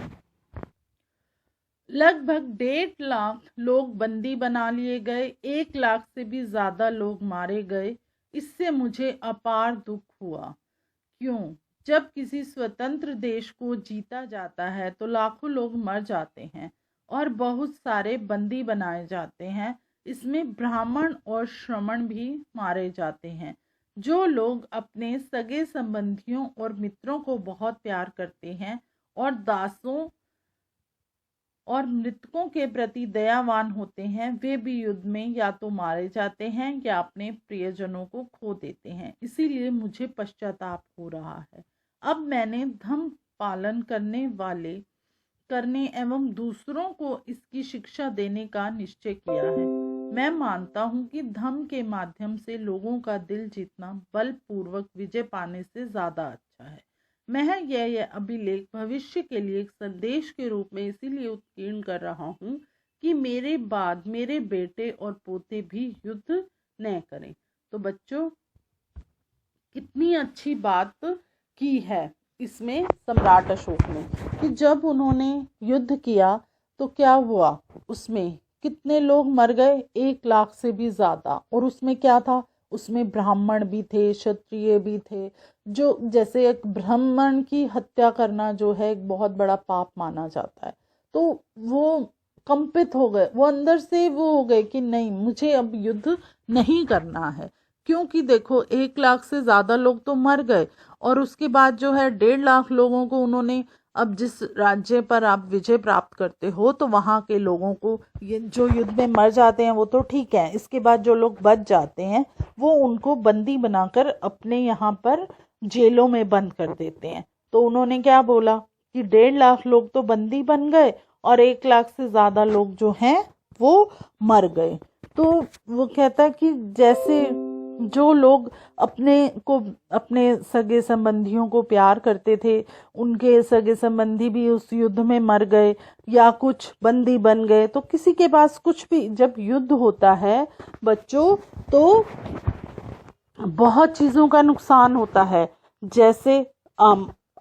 लगभग 1.5 लाख लोग बंदी बना लिए गए, 1 लाख से भी ज्यादा लोग मारे गए। इससे मुझे अपार दुख हुआ। क्यों? जब किसी स्वतंत्र देश को जीता जाता है तो लाखों लोग मर जाते हैं और बहुत सारे बंदी बनाए जाते हैं। इसमें ब्राह्मण और श्रमण भी मारे जाते हैं। जो लोग अपने सगे संबंधियों और मित्रों को बहुत प्यार करते हैं और दासों और मृतकों के प्रति दयावान होते हैं, वे भी युद्ध में या तो मारे जाते हैं या अपने प्रियजनों को खो देते हैं। इसीलिए मुझे पश्चाताप हो रहा है। अब मैंने धर्म पालन करने एवं दूसरों को इसकी शिक्षा देने का निश्चय किया है। मैं मानता हूँ कि धर्म के माध्यम से लोगों का दिल जीतना बलपूर्वक विजय पाने से ज्यादा अच्छा है। मैं यह अभिलेख भविष्य के लिए एक संदेश के रूप में इसीलिए उत्कीर्ण कर रहा हूँ कि मेरे बाद मेरे बेटे और पोते भी युद्ध न करें। तो बच्चों, कितनी अच्छी बात की है इसमें सम्राट अशोक ने, कि जब उन्होंने युद्ध किया तो क्या हुआ, उसमें कितने लोग मर गए, 1 लाख से भी ज्यादा। और उसमें क्या था, उसमें ब्राह्मण भी थे, क्षत्रिय भी थे। जो जैसे एक ब्राह्मण की हत्या करना जो है एक बहुत बड़ा पाप माना जाता है, तो वो कंपित हो गए, वो अंदर से वो हो गए कि नहीं, मुझे अब युद्ध नहीं करना है। क्योंकि देखो, 1 लाख से ज्यादा लोग तो मर गए, और उसके बाद जो है 1.5 लाख लोगों को उन्होंने, अब जिस राज्य पर आप विजय प्राप्त करते हो तो वहां के लोगों को, ये जो युद्ध में मर जाते हैं वो तो ठीक है, इसके बाद जो लोग बच जाते हैं वो उनको बंदी बनाकर अपने यहाँ पर जेलों में बंद कर देते हैं। तो उन्होंने क्या बोला कि 1.5 लाख लोग तो बंदी बन गए और 1 लाख से ज्यादा लोग जो हैं वो मर गए। तो वो कहता है कि जैसे जो लोग अपने सगे संबंधियों को प्यार करते थे, उनके सगे संबंधी भी उस युद्ध में मर गए या कुछ बंदी बन गए, तो किसी के पास कुछ भी, जब युद्ध होता है बच्चों, तो बहुत चीजों का नुकसान होता है। जैसे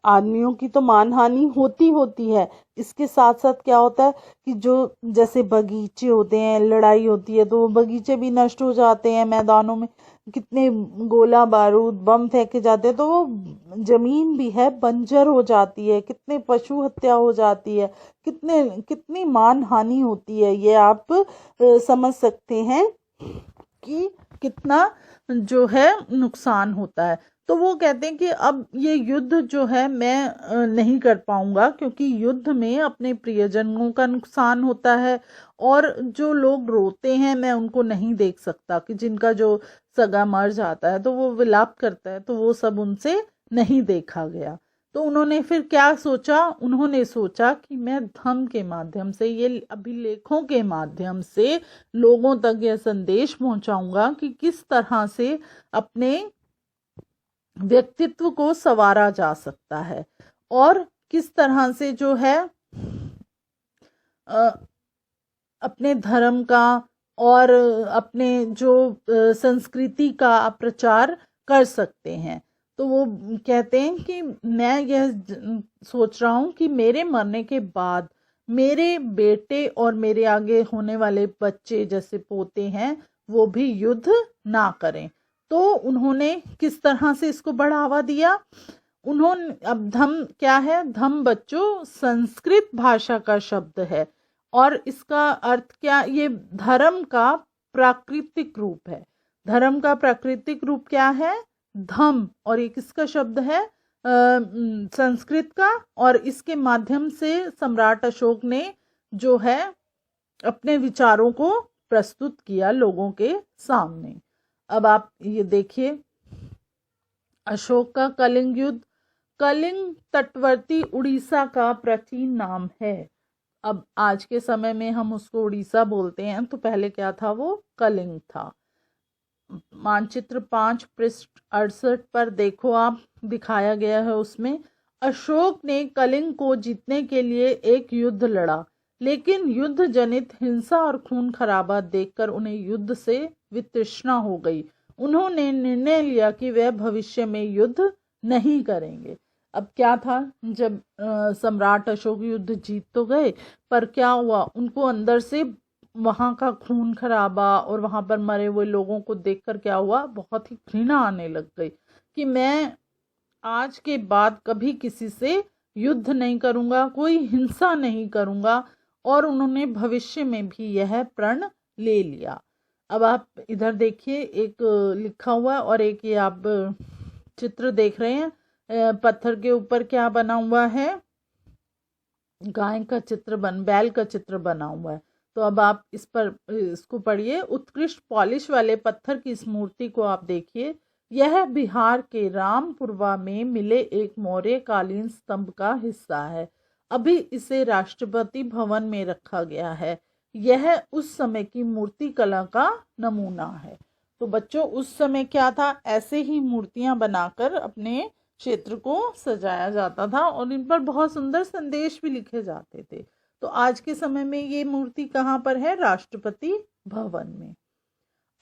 आदमियों की तो मानहानि होती है, इसके साथ साथ क्या होता है कि जो जैसे बगीचे होते हैं, लड़ाई होती है तो वो बगीचे भी नष्ट हो जाते हैं, मैदानों में कितने गोला बारूद बम फेंके जाते हैं, तो वो जमीन भी है बंजर हो जाती है, कितने पशु हत्या हो जाती है, कितनी मानहानि होती है। ये आप समझ सकते हैं कि कितना जो है नुकसान होता है। तो वो कहते हैं कि अब ये युद्ध जो है मैं नहीं कर पाऊंगा, क्योंकि युद्ध में अपने प्रियजनों का नुकसान होता है, और जो लोग रोते हैं मैं उनको नहीं देख सकता, कि जिनका जो सगा मर जाता है तो वो विलाप करता है, तो वो सब उनसे नहीं देखा गया। तो उन्होंने फिर क्या सोचा, उन्होंने सोचा कि मैं धम्म के माध्यम से, ये अभिलेखों के माध्यम से लोगों तक यह संदेश पहुंचाऊंगा कि किस तरह से अपने व्यक्तित्व को संवारा जा सकता है, और किस तरह से जो है अपने धर्म का और अपने जो संस्कृति का प्रचार कर सकते हैं। तो वो कहते हैं कि मैं यह सोच रहा हूं कि मेरे मरने के बाद मेरे बेटे और मेरे आगे होने वाले बच्चे, जैसे पोते हैं, वो भी युद्ध ना करें। तो उन्होंने किस तरह से इसको बढ़ावा दिया, उन्होंने, अब धम्म क्या है, धम्म बच्चों संस्कृत भाषा का शब्द है, और इसका अर्थ क्या, ये धर्म का प्राकृतिक रूप है। धर्म का प्राकृतिक रूप क्या है, धम्म, और ये किसका शब्द है, संस्कृत का, और इसके माध्यम से सम्राट अशोक ने जो है अपने विचारों को प्रस्तुत किया लोगों के सामने। अब आप ये देखिए, अशोक का कलिंग युद्ध, कलिंग तटवर्ती उड़ीसा का प्राचीन नाम है। अब आज के समय में हम उसको उड़ीसा बोलते हैं, तो पहले क्या था, वो कलिंग था। मानचित्र 5 पृष्ठ 68 पर देखो आप, दिखाया गया है उसमें, अशोक ने कलिंग को जीतने के लिए एक युद्ध लड़ा, लेकिन युद्ध जनित हिंसा और खून खराबा देखकर उन्हें युद्ध से वितृष्णा हो गई। उन्होंने निर्णय लिया कि वह भविष्य में युद्ध नहीं करेंगे। अब क्या था, जब सम्राट अशोक युद्ध जीत तो गए, पर क्या हुआ, उनको अंदर से वहां का खून खराबा और वहां पर मरे हुए लोगों को देखकर क्या हुआ, बहुत ही घृणा आने लग गई कि मैं आज के बाद कभी किसी से युद्ध नहीं करूंगा, कोई हिंसा नहीं करूंगा, और उन्होंने भविष्य में भी यह प्रण ले लिया। अब आप इधर देखिए, एक लिखा हुआ और एक ये आप चित्र देख रहे हैं, पत्थर के ऊपर क्या बना हुआ है, गाय का चित्र बैल का चित्र बना हुआ है। तो अब आप इसको पढ़िए, उत्कृष्ट पॉलिश वाले पत्थर की इस मूर्ति को आप देखिए, यह बिहार के रामपुरवा में मिले एक मौर्य कालीन स्तंभ का हिस्सा है। अभी इसे राष्ट्रपति भवन में रखा गया है। यह उस समय की मूर्ति कला का नमूना है। तो बच्चों, उस समय क्या था, ऐसे ही मूर्तियां बनाकर अपने क्षेत्र को सजाया जाता था, और इन पर बहुत सुंदर संदेश भी लिखे जाते थे। तो आज के समय में ये मूर्ति कहाँ पर है? राष्ट्रपति भवन में।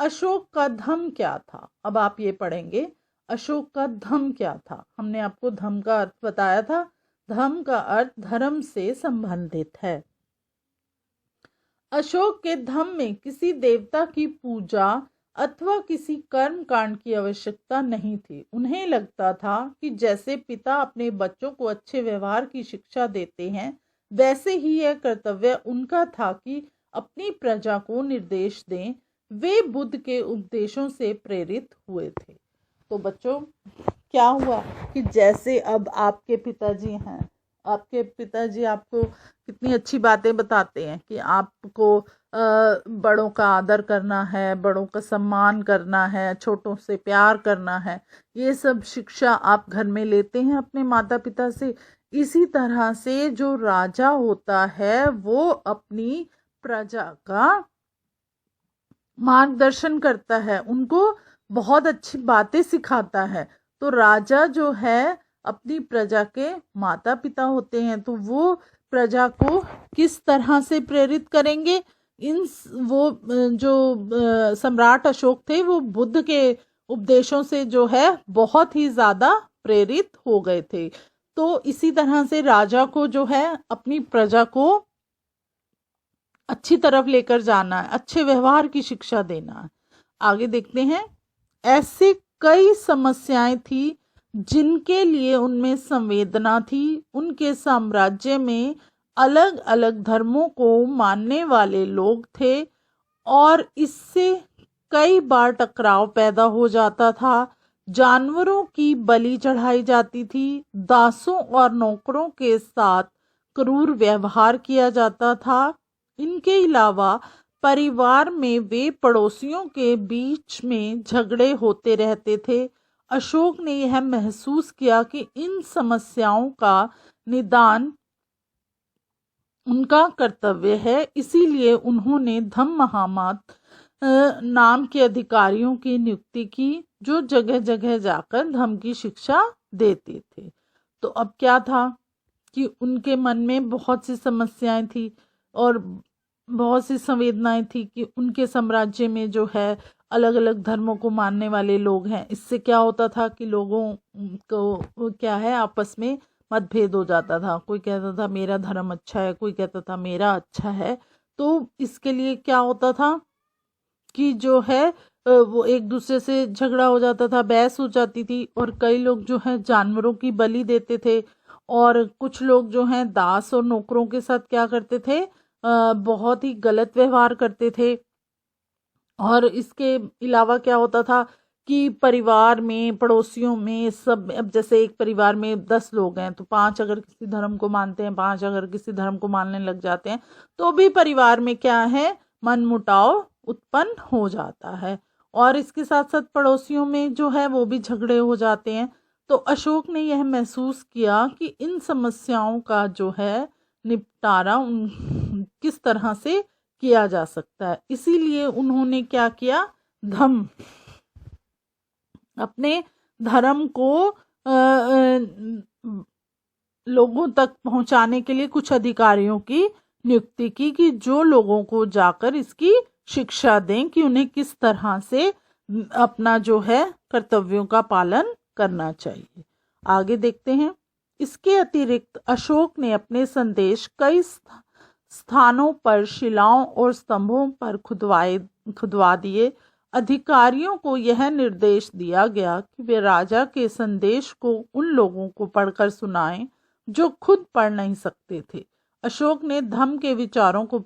अशोक का धम्म क्या था? अब आप ये पढ़ेंगे, अशोक का धम्म क्या था? हमने आपको धम्म का अर्थ बताया था। धम्म का अर्थ धर्म से संबंधित है। अशोक के धम्म में किसी देवता की पूजा अथवा किसी कर्म कांड की आवश्यकता नहीं थी। उन्हें लगता था कि जैसे पिता अपने बच्चों को अच्छे व्यवहार की शिक्षा देते हैं, वैसे ही यह कर्तव्य उनका था कि अपनी प्रजा को निर्देश दें। वे बुद्ध के उपदेशों से प्रेरित हुए थे। तो बच्चों, क्या हुआ कि जैसे अब आपके पिताजी हैं, आपके पिताजी आपको कितनी अच्छी बातें बताते हैं कि आपको बड़ों का आदर करना है, बड़ों का सम्मान करना है, छोटों से प्यार करना है। ये सब शिक्षा आप घर में लेते हैं अपने माता पिता से। इसी तरह से जो राजा होता है वो अपनी प्रजा का मार्गदर्शन करता है, उनको बहुत अच्छी बातें सिखाता है। तो राजा जो है अपनी प्रजा के माता पिता होते हैं, तो वो प्रजा को किस तरह से प्रेरित करेंगे? वो जो सम्राट अशोक थे वो बुद्ध के उपदेशों से जो है बहुत ही ज्यादा प्रेरित हो गए थे। तो इसी तरह से राजा को जो है अपनी प्रजा को अच्छी तरफ लेकर जाना है, अच्छे व्यवहार की शिक्षा देना है। आगे देखते हैं। ऐसे कई समस्याएं थी जिनके लिए उनमें संवेदना थी। उनके साम्राज्य में अलग अलग धर्मों को मानने वाले लोग थे और इससे कई बार टकराव पैदा हो जाता था। जानवरों की बलि चढ़ाई जाती थी। दासों और नौकरों के साथ क्रूर व्यवहार किया जाता था। इनके अलावा परिवार में वे पड़ोसियों के बीच में झगड़े होते रहते थे। अशोक ने यह महसूस किया कि इन समस्याओं का निदान उनका कर्तव्य है। इसीलिए उन्होंने धम्म महामत नाम के अधिकारियों की नियुक्ति की, जो जगह जगह जाकर धम्म की शिक्षा देते थे। तो अब क्या था कि उनके मन में बहुत सी समस्याएं थी और बहुत सी संवेदनाएं थी कि उनके साम्राज्य में जो है अलग अलग धर्मों को मानने वाले लोग हैं। इससे क्या होता था कि लोगों को क्या है आपस में मतभेद हो जाता था। कोई कहता था मेरा धर्म अच्छा है, कोई कहता था मेरा अच्छा है। तो इसके लिए क्या होता था कि जो है वो एक दूसरे से झगड़ा हो जाता था, बहस हो जाती थी और कई लोग जो है जानवरों की बलि देते थे और कुछ लोग जो हैं दास और नौकरों के साथ क्या करते थे, बहुत ही गलत व्यवहार करते थे। और इसके अलावा क्या होता था कि परिवार में, पड़ोसियों में सब, अब जैसे एक परिवार में 10 लोग हैं तो 5 अगर किसी धर्म को मानते हैं, 5 अगर किसी धर्म को मानने लग जाते हैं, तो भी परिवार में क्या है, मनमुटाव उत्पन्न हो जाता है और इसके साथ साथ पड़ोसियों में जो है वो भी झगड़े हो जाते हैं। तो अशोक ने यह महसूस किया कि इन समस्याओं का जो है निपटारा किस तरह से किया जा सकता है। इसीलिए उन्होंने क्या किया, धम्म, अपने धर्म को लोगों तक पहुंचाने के लिए कुछ अधिकारियों की नियुक्ति की कि जो लोगों को जाकर इसकी शिक्षा दें कि उन्हें किस तरह से अपना जो है कर्तव्यों का पालन करना चाहिए। आगे देखते हैं। इसके अतिरिक्त अशोक ने अपने संदेश कई स्थानों पर शिलाओं और स्तंभों पर खुदवा दिए। अधिकारियों को यह निर्देश दिया गया कि वे राजा के संदेश को उन लोगों को पढ़कर सुनाएं जो खुद पढ़ नहीं सकते थे। अशोक ने धम्म के विचारों को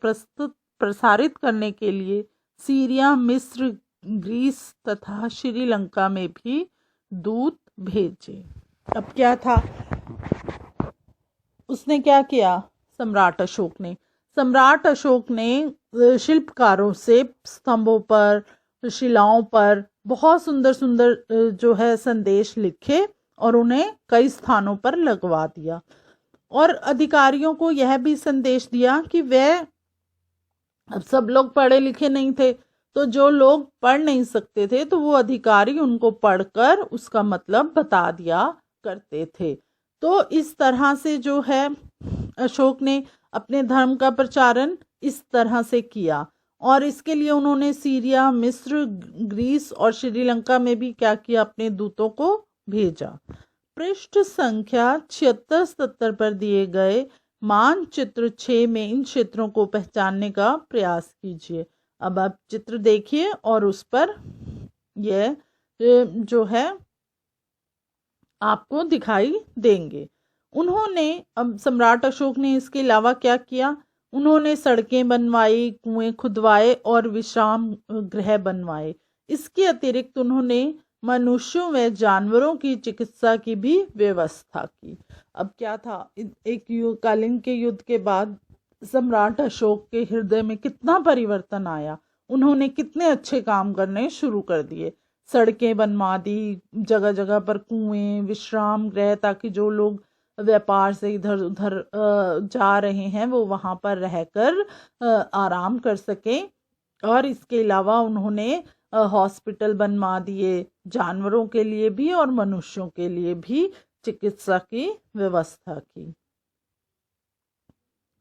प्रसारित करने के लिए सीरिया, मिस्र, ग्रीस तथा श्रीलंका में भी दूत भेजे। अब क्या था, उसने क्या किया, सम्राट अशोक ने शिल्पकारों से स्तंभों पर, शिलाओं पर बहुत सुंदर सुंदर जो है संदेश लिखे और उन्हें कई स्थानों पर लगवा दिया। और अधिकारियों को यह भी संदेश दिया कि वे, अब सब लोग पढ़े लिखे नहीं थे, तो जो लोग पढ़ नहीं सकते थे तो वो अधिकारी उनको पढ़कर उसका मतलब बता दिया करते थे। तो इस तरह से जो है अशोक ने अपने धर्म का प्रचारण इस तरह से किया और इसके लिए उन्होंने सीरिया, मिस्र, ग्रीस और श्रीलंका में भी क्या किया, अपने दूतों को भेजा। पृष्ठ संख्या 76-77 पर दिए गए मानचित्र 6 में इन क्षेत्रों को पहचानने का प्रयास कीजिए। अब आप चित्र देखिए और उस पर यह जो है आपको दिखाई देंगे। उन्होंने अब सम्राट अशोक ने इसके अलावा क्या किया, उन्होंने सड़कें बनवाई, कुएं खुदवाए और विश्राम गृह बनवाए। इसके अतिरिक्त उन्होंने मनुष्यों व जानवरों की चिकित्सा की भी व्यवस्था की। अब क्या था, एक कालीन के युद्ध के बाद सम्राट अशोक के हृदय में कितना परिवर्तन आया, उन्होंने कितने अच्छे काम करने शुरू कर दिए। सड़कें बनवा दी, जगह जगह पर कुएं, विश्राम गृह, ताकि जो लोग व्यापार से इधर उधर जा रहे हैं वो वहां पर रहकर आराम कर सकें। और इसके अलावा उन्होंने हॉस्पिटल बनवा दिए, जानवरों के लिए भी और मनुष्यों के लिए भी चिकित्सा की व्यवस्था की।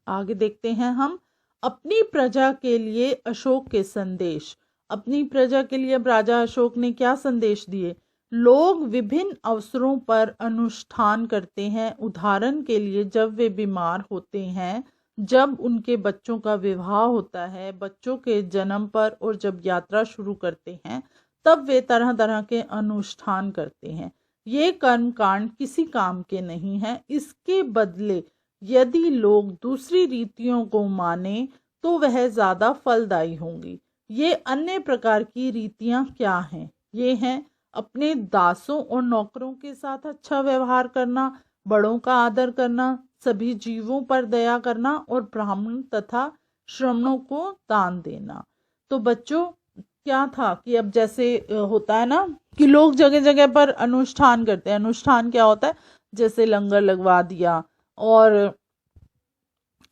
आगे देखते हैं हम अपनी प्रजा के लिए अशोक के संदेश। अपनी प्रजा के लिए अब राजा अशोक ने क्या संदेश दिए। लोग विभिन्न अवसरों पर अनुष्ठान करते हैं। उदाहरण के लिए जब वे बीमार होते हैं, जब उनके बच्चों का विवाह होता है, बच्चों के जन्म पर और जब यात्रा शुरू करते हैं, तब वे तरह तरह के अनुष्ठान करते हैं। ये कर्म कांड किसी काम के नहीं हैं। इसके बदले यदि लोग दूसरी रीतियों को माने तो वह ज्यादा फलदायी होंगी। ये अन्य प्रकार की रीतियां क्या हैं? ये हैं अपने दासों और नौकरों के साथ अच्छा व्यवहार करना, बड़ों का आदर करना, सभी जीवों पर दया करना और ब्राह्मण तथा श्रमणों को दान देना। तो बच्चों क्या था कि अब जैसे होता है ना कि लोग जगह जगह पर अनुष्ठान करते हैं। अनुष्ठान क्या होता है, जैसे लंगर लगवा दिया, और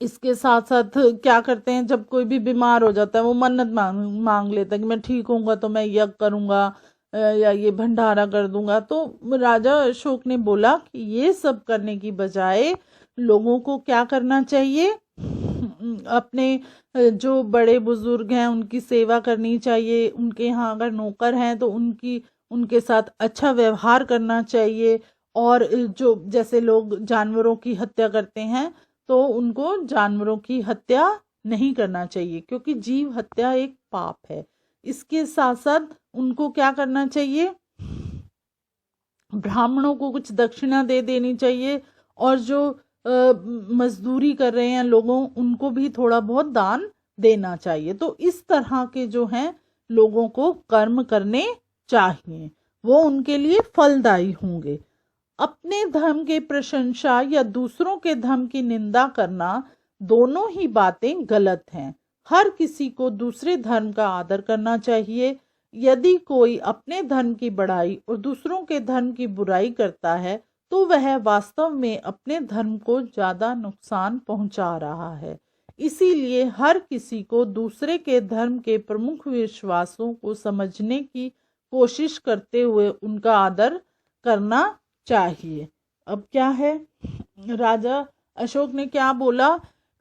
इसके साथ साथ क्या करते हैं, जब कोई भी बीमार हो जाता है वो मन्नत मांग लेता है कि मैं ठीक होऊंगा तो मैं यज्ञ करूंगा या ये भंडारा कर दूंगा। तो राजा अशोक ने बोला कि ये सब करने की बजाय लोगों को क्या करना चाहिए, अपने जो बड़े बुजुर्ग हैं उनकी सेवा करनी चाहिए। उनके यहाँ अगर नौकर हैं तो उनके साथ अच्छा व्यवहार करना चाहिए। और जो जैसे लोग जानवरों की हत्या करते हैं तो उनको जानवरों की हत्या नहीं करना चाहिए, क्योंकि जीव हत्या एक पाप है। इसके साथ साथ उनको क्या करना चाहिए, ब्राह्मणों को कुछ दक्षिणा दे देनी चाहिए, और जो मजदूरी कर रहे हैं लोगों, उनको भी थोड़ा बहुत दान देना चाहिए। तो इस तरह के जो हैं लोगों को कर्म करने चाहिए, वो उनके लिए फलदायी होंगे। अपने धर्म के प्रशंसा या दूसरों के धर्म की निंदा करना, दोनों ही बातें गलत हैं। हर किसी को दूसरे धर्म का आदर करना चाहिए। यदि कोई अपने धर्म की बड़ाई और दूसरों के धर्म की बुराई करता है तो वह वास्तव में अपने धर्म को ज्यादा नुकसान पहुंचा रहा है। इसीलिए हर किसी को दूसरे के धर्म के प्रमुख विश्वासों को समझने की कोशिश करते हुए उनका आदर करना चाहिए। अब क्या है, राजा अशोक ने क्या बोला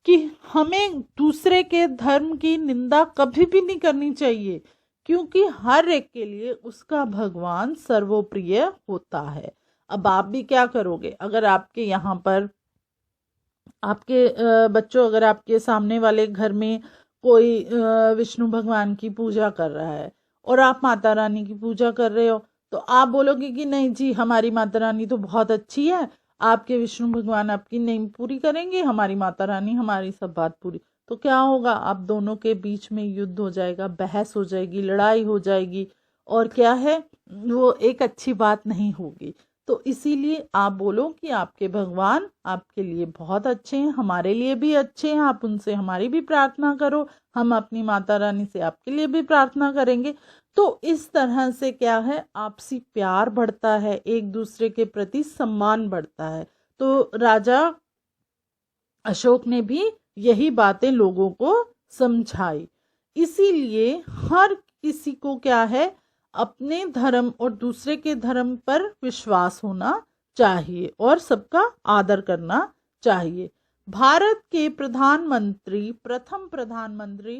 कि हमें दूसरे के धर्म की निंदा कभी भी नहीं करनी चाहिए, क्योंकि हर एक के लिए उसका भगवान सर्वप्रिय होता है। अब आप भी क्या करोगे, अगर आपके यहाँ पर आपके बच्चों, अगर आपके सामने वाले घर में कोई विष्णु भगवान की पूजा कर रहा है और आप माता रानी की पूजा कर रहे हो, तो आप बोलोगे कि नहीं जी, हमारी माता रानी तो बहुत अच्छी है, आपके विष्णु भगवान आपकी नहीं पूरी करेंगे, हमारी माता रानी हमारी सब बात पूरी। तो क्या होगा, आप दोनों के बीच में युद्ध हो जाएगा, बहस हो जाएगी, लड़ाई हो जाएगी, और क्या है, वो एक अच्छी बात नहीं होगी। तो इसीलिए आप बोलो कि आपके भगवान आपके लिए बहुत अच्छे हैं, हमारे लिए भी अच्छे हैं, आप उनसे हमारी भी प्रार्थना करो, हम अपनी माता रानी से आपके लिए भी प्रार्थना करेंगे। तो इस तरह से क्या है, आपसी प्यार बढ़ता है, एक दूसरे के प्रति सम्मान बढ़ता है। तो राजा अशोक ने भी यही बातें लोगों को समझाई। इसीलिए हर किसी को क्या है, अपने धर्म और दूसरे के धर्म पर विश्वास होना चाहिए और सबका आदर करना चाहिए। भारत के प्रथम प्रधानमंत्री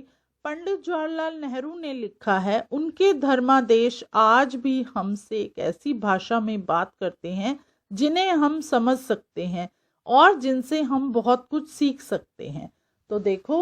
पंडित जवाहरलाल नेहरू ने लिखा है, उनके धर्मादेश आज भी हमसे एक ऐसी भाषा में बात करते हैं जिन्हें हम समझ सकते हैं और जिनसे हम बहुत कुछ सीख सकते हैं। तो देखो,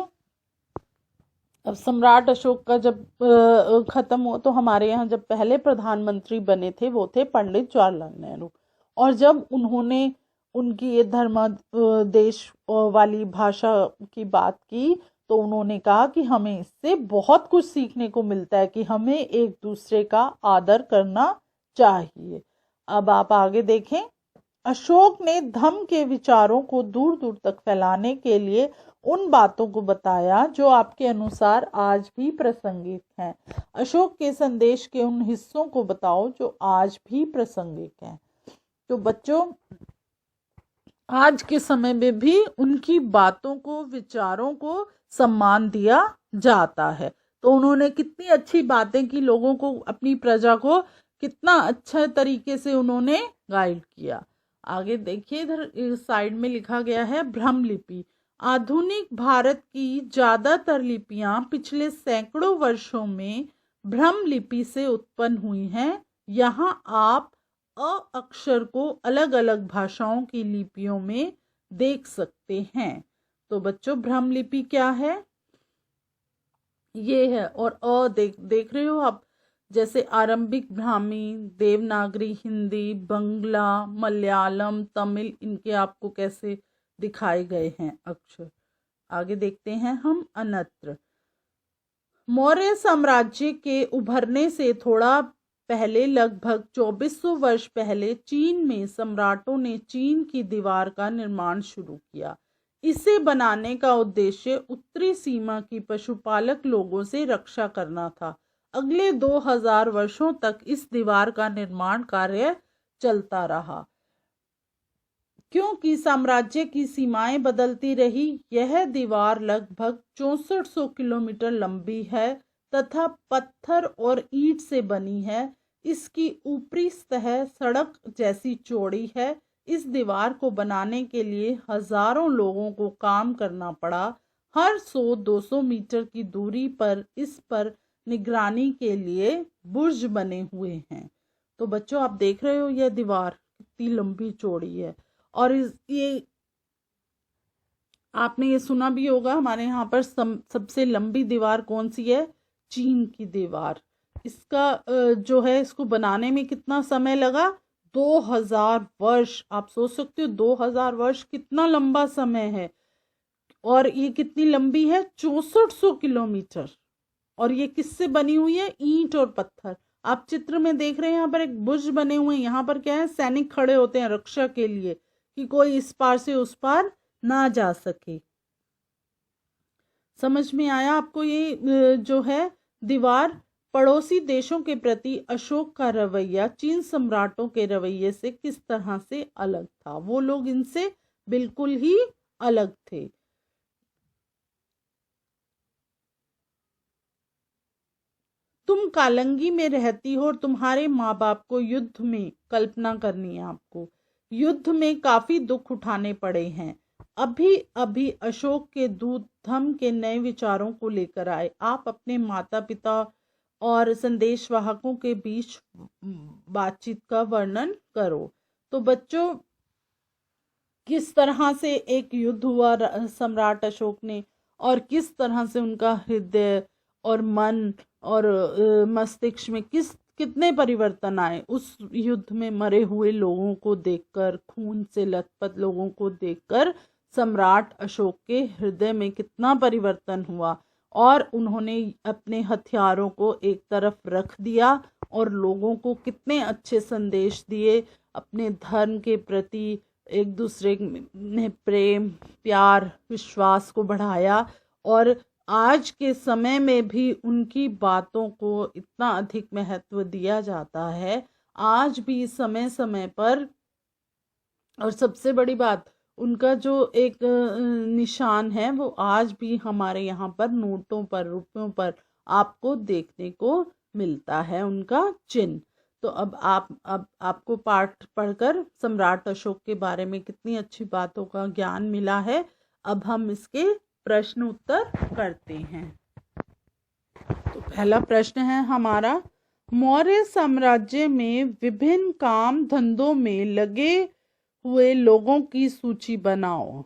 अब सम्राट अशोक का जब खत्म हुआ तो हमारे यहाँ जब पहले प्रधानमंत्री बने थे वो थे पंडित जवाहरलाल नेहरू। और जब उन्होंने उनकी ये धर्मादेश वाली भाषा की बात की तो उन्होंने कहा कि हमें इससे बहुत कुछ सीखने को मिलता है कि हमें एक दूसरे का आदर करना चाहिए। अब आप आगे देखें। अशोक ने धम्म के विचारों को दूर दूर तक फैलाने के लिए उन बातों को बताया जो आपके अनुसार आज भी प्रासंगिक हैं। अशोक के संदेश के उन हिस्सों को बताओ जो आज भी प्रासंगिक हैं। तो बच्चों, आज के समय में भी उनकी बातों को, विचारों को सम्मान दिया जाता है। तो उन्होंने कितनी अच्छी बातें की, लोगों को, अपनी प्रजा को कितना अच्छे तरीके से उन्होंने गाइड किया। आगे देखिए, इधर साइड में लिखा गया है ब्रह्म लिपि। आधुनिक भारत की ज्यादातर लिपियां पिछले सैकड़ों वर्षों में ब्रह्म लिपि से उत्पन्न हुई हैं। यहाँ आप अ अक्षर को अलग अलग भाषाओं की लिपियों में देख सकते हैं। तो बच्चों, ब्रह्म लिपि क्या है? ये है। और देख रहे हो आप, जैसे आरंभिक ब्राह्मी, देवनागरी, हिंदी, बंगला, मलयालम, तमिल, इनके आपको कैसे दिखाए गए हैं अक्षर। आगे देखते हैं हम अन्यत्र। मौर्य साम्राज्य के उभरने से थोड़ा पहले, लगभग 2400 वर्ष पहले, चीन में सम्राटों ने चीन की दीवार का निर्माण शुरू किया। इसे बनाने का उद्देश्य उत्तरी सीमा की पशुपालक लोगों से रक्षा करना था। अगले 2000 वर्षों तक इस दीवार का निर्माण कार्य चलता रहा। क्योंकि साम्राज्य की सीमाएं बदलती रही, यह दीवार लगभग 6400 किलोमीटर लंबी है तथा पत्थर और ईंट से बनी है। इसकी ऊपरी सतह सड़क जैसी चौड़ी है। इस दीवार को बनाने के लिए हजारों लोगों को काम करना पड़ा। हर 100-200 मीटर की दूरी पर इस पर निगरानी के लिए बुर्ज बने हुए हैं। तो बच्चों, आप देख रहे हो यह दीवार कितनी लंबी चौड़ी है। और ये आपने ये सुना भी होगा, हमारे यहाँ पर सबसे लंबी दीवार कौन सी है? चीन की दीवार। इसका जो है, इसको बनाने में कितना समय लगा? 2000 वर्ष। आप सोच सकते हो 2000 वर्ष कितना लंबा समय है। और ये कितनी लंबी है? 6400 किलोमीटर। और ये किससे बनी हुई है? ईंट और पत्थर। आप चित्र में देख रहे हैं, यहाँ पर एक बुर्ज बने हुए हैं। यहाँ पर क्या है? सैनिक खड़े होते हैं रक्षा के लिए कि कोई इस पार से उस पार ना जा सके। समझ में आया आपको? ये जो है दीवार, पड़ोसी देशों के प्रति अशोक का रवैया चीन सम्राटों के रवैये से किस तरह से अलग था। वो लोग इनसे बिल्कुल ही अलग थे। तुम कालंगी में रहती हो और तुम्हारे माँ बाप को युद्ध में, कल्पना करनी है आपको, युद्ध में काफी दुख उठाने पड़े हैं। अभी अभी अशोक के दूत धम्म के नए विचारों को लेकर आए। आप अपने माता पिता और संदेशवाहकों के बीच बातचीत का वर्णन करो। तो बच्चों, किस तरह से एक युद्ध हुआ सम्राट अशोक ने, और किस तरह से उनका हृदय और मन और मस्तिष्क में कितने परिवर्तन आए उस युद्ध में मरे हुए लोगों को देखकर, खून से लथपथ लोगों को देखकर सम्राट अशोक के हृदय में कितना परिवर्तन हुआ। और उन्होंने अपने हथियारों को एक तरफ रख दिया और लोगों को कितने अच्छे संदेश दिए, अपने धर्म के प्रति एक दूसरे में प्रेम, प्यार, विश्वास को बढ़ाया। और आज के समय में भी उनकी बातों को इतना अधिक महत्व दिया जाता है। आज भी समय समय पर, और सबसे बड़ी बात, उनका जो एक निशान है वो आज भी हमारे यहाँ पर नोटों पर, रुपयों पर आपको देखने को मिलता है, उनका चिन्ह। तो अब आपको पाठ पढ़कर सम्राट अशोक के बारे में कितनी अच्छी बातों का ज्ञान मिला है। अब हम इसके प्रश्न उत्तर करते हैं। तो पहला प्रश्न है हमारा, मौर्य साम्राज्य में विभिन्न काम धंधों में लगे हुए लोगों की सूची बनाओ।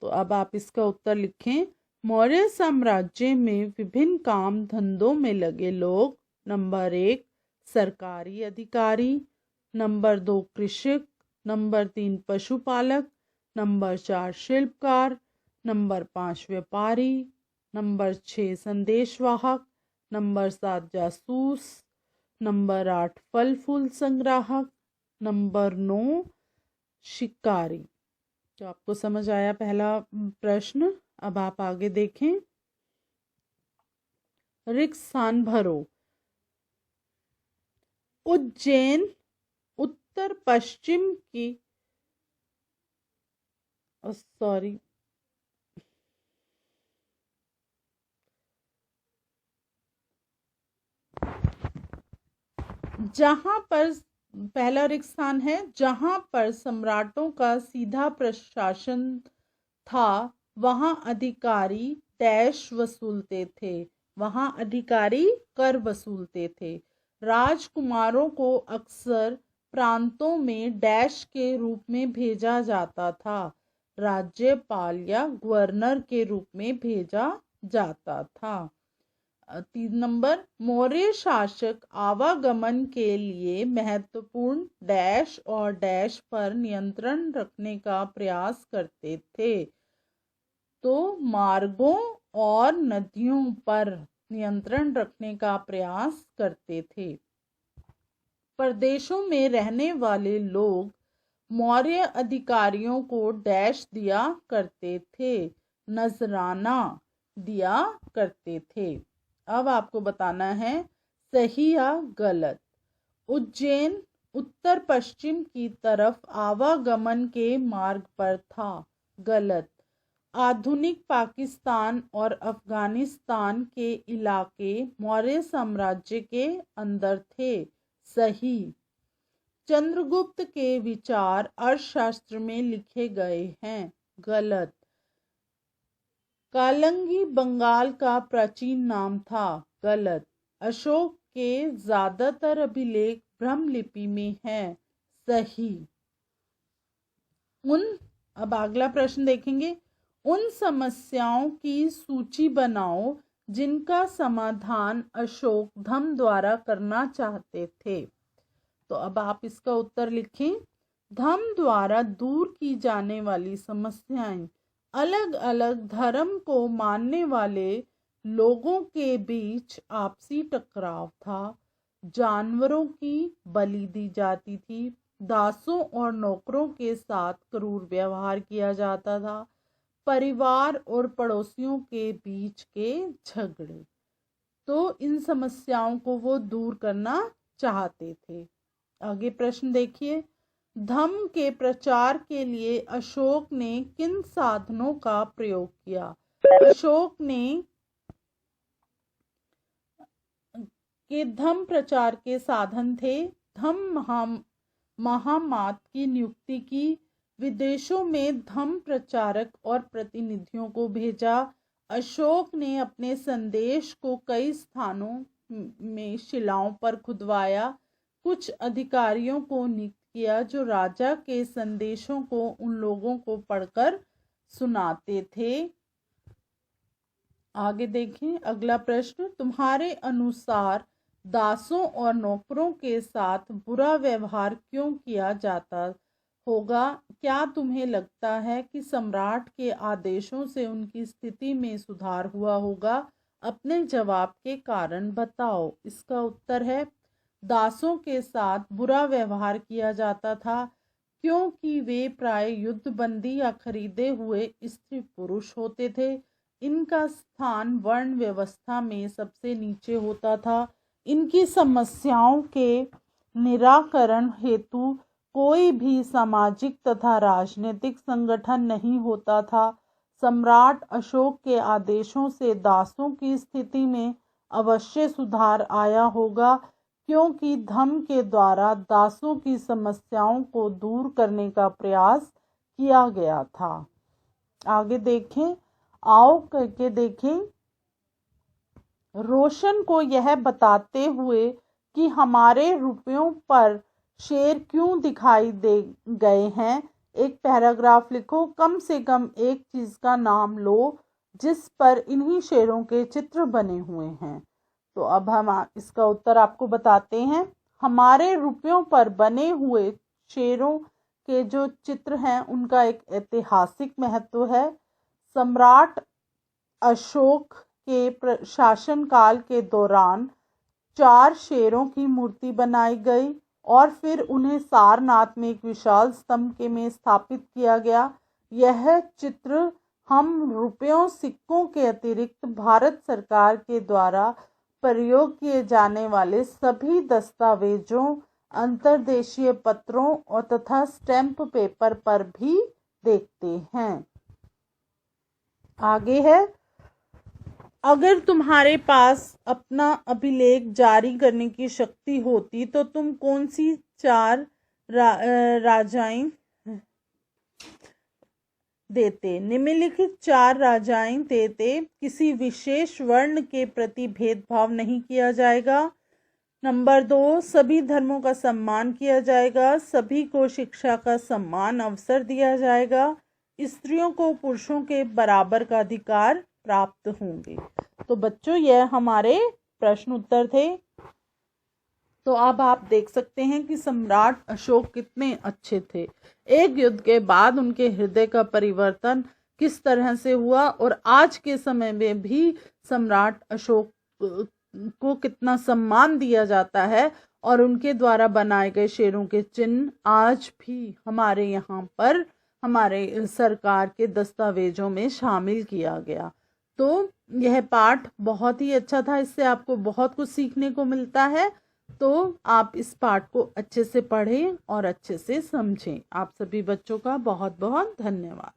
तो अब आप इसका उत्तर लिखें। मौर्य साम्राज्य में विभिन्न काम धंधों में लगे लोग: नंबर 1 सरकारी अधिकारी, नंबर 2 कृषक, नंबर 3 पशुपालक, नंबर 4 शिल्पकार, नंबर 5 व्यापारी, नंबर 6 संदेशवाहक, नंबर 7 जासूस, नंबर 8 फल फूल संग्राहक, नंबर 9 शिकारी। तो आपको समझ आया पहला प्रश्न। अब आप आगे देखें। रिक्त स्थान भरो। उज्जैन उत्तर पश्चिम की सॉरी जहां पर पहला रिक्त स्थान है जहां पर सम्राटों का सीधा प्रशासन था, वहां अधिकारी डैश वसूलते थे। वहां अधिकारी कर वसूलते थे। राजकुमारों को अक्सर प्रांतों में डैश के रूप में भेजा जाता था। राज्यपाल या गवर्नर के रूप में भेजा जाता था। 3 नंबर, मौर्य शासक आवागमन के लिए महत्वपूर्ण डैश और डैश पर नियंत्रण रखने का प्रयास करते थे। तो मार्गों और नदियों पर नियंत्रण रखने का प्रयास करते थे। प्रदेशों में रहने वाले लोग मौर्य अधिकारियों को डैश दिया करते थे, नजराना दिया करते थे। अब आपको बताना है सही या गलत। उज्जैन उत्तर पश्चिम की तरफ आवागमन के मार्ग पर था। गलत। आधुनिक पाकिस्तान और अफगानिस्तान के इलाके मौर्य साम्राज्य के अंदर थे। सही। चंद्रगुप्त के विचार अर्थशास्त्र में लिखे गए हैं। गलत। कालंगी बंगाल का प्राचीन नाम था। गलत। अशोक के ज्यादातर अभिलेख ब्रह्मलिपि में हैं। सही। अब अगला प्रश्न देखेंगे। उन समस्याओं की सूची बनाओ जिनका समाधान अशोक धम्म द्वारा करना चाहते थे। तो अब आप इसका उत्तर लिखें। धम्म द्वारा दूर की जाने वाली समस्याएं: अलग अलग धर्म को मानने वाले लोगों के बीच आपसी टकराव था। जानवरों की बलि दी जाती थी। दासों और नौकरों के साथ क्रूर व्यवहार किया जाता था। परिवार और पड़ोसियों के बीच के झगड़े। तो इन समस्याओं को वो दूर करना चाहते थे। आगे प्रश्न देखिए। धम्म के प्रचार के लिए अशोक ने किन साधनों का प्रयोग किया? अशोक ने के धम्म प्रचार के साधन थे धम्म महामात की नियुक्ति की, विदेशों में धम्म प्रचारक और प्रतिनिधियों को भेजा। अशोक ने अपने संदेश को कई स्थानों में शिलाओं पर खुदवाया। कुछ अधिकारियों को नियुक्त किया जो राजा के संदेशों को उन लोगों को पढ़कर सुनाते थे। आगे देखें अगला प्रश्न। तुम्हारे अनुसार दासों और नौकरों के साथ बुरा व्यवहार क्यों किया जाता होगा? क्या तुम्हें लगता है कि सम्राट के आदेशों से उनकी स्थिति में सुधार हुआ होगा? अपने जवाब के कारण बताओ। इसका उत्तर है दासों के साथ बुरा व्यवहार किया जाता था क्योंकि वे प्राय युद्धबंदी या खरीदे हुए स्त्री पुरुष होते थे। इनका स्थान वर्ण व्यवस्था में सबसे नीचे होता था। इनकी समस्याओं के निराकरण हेतु कोई भी सामाजिक तथा राजनीतिक संगठन नहीं होता था। सम्राट अशोक के आदेशों से दासों की स्थिति में अवश्य सुधार आया होगा क्योंकि धम्म के द्वारा दासों की समस्याओं को दूर करने का प्रयास किया गया था। आगे देखें, आओ करके देखें। रोशन को यह बताते हुए कि हमारे रुपयों पर शेर क्यों दिखाई दे गए हैं, एक पैराग्राफ लिखो। कम से कम एक चीज का नाम लो जिस पर इन्हीं शेरों के चित्र बने हुए हैं। तो अब हम इसका उत्तर आपको बताते हैं। हमारे रुपयों पर बने हुए शेरों के जो चित्र हैं उनका एक ऐतिहासिक महत्व है। सम्राट अशोक के शासनकाल के दौरान 4 शेरों की मूर्ति बनाई गई और फिर उन्हें सारनाथ में एक विशाल स्तंभ में स्थापित किया गया। यह चित्र हम रुपयों, सिक्कों के अतिरिक्त भारत सरकार के द्वारा प्रयोग किए जाने वाले सभी दस्तावेजों, अंतर्देशीय पत्रों और तथा स्टैम्प पेपर पर भी देखते हैं। आगे है, अगर तुम्हारे पास अपना अभिलेख जारी करने की शक्ति होती तो तुम कौन सी 4 राजाएं देते? निम्नलिखित 4 राजाएं देते। किसी विशेष वर्ण के प्रति भेदभाव नहीं किया जाएगा। नंबर 2, सभी धर्मों का सम्मान किया जाएगा। सभी को शिक्षा का समान अवसर दिया जाएगा। स्त्रियों को पुरुषों के बराबर का अधिकार प्राप्त होंगे। तो बच्चों, यह हमारे प्रश्न उत्तर थे। तो अब आप देख सकते हैं कि सम्राट अशोक कितने अच्छे थे। एक युद्ध के बाद उनके हृदय का परिवर्तन किस तरह से हुआ और आज के समय में भी सम्राट अशोक को कितना सम्मान दिया जाता है और उनके द्वारा बनाए गए शेरों के चिन्ह आज भी हमारे यहाँ पर हमारे सरकार के दस्तावेजों में शामिल किया गया। तो यह पाठ बहुत ही अच्छा था, इससे आपको बहुत कुछ सीखने को मिलता है। तो आप इस पाठ को अच्छे से पढ़ें और अच्छे से समझें। आप सभी बच्चों का बहुत बहुत धन्यवाद।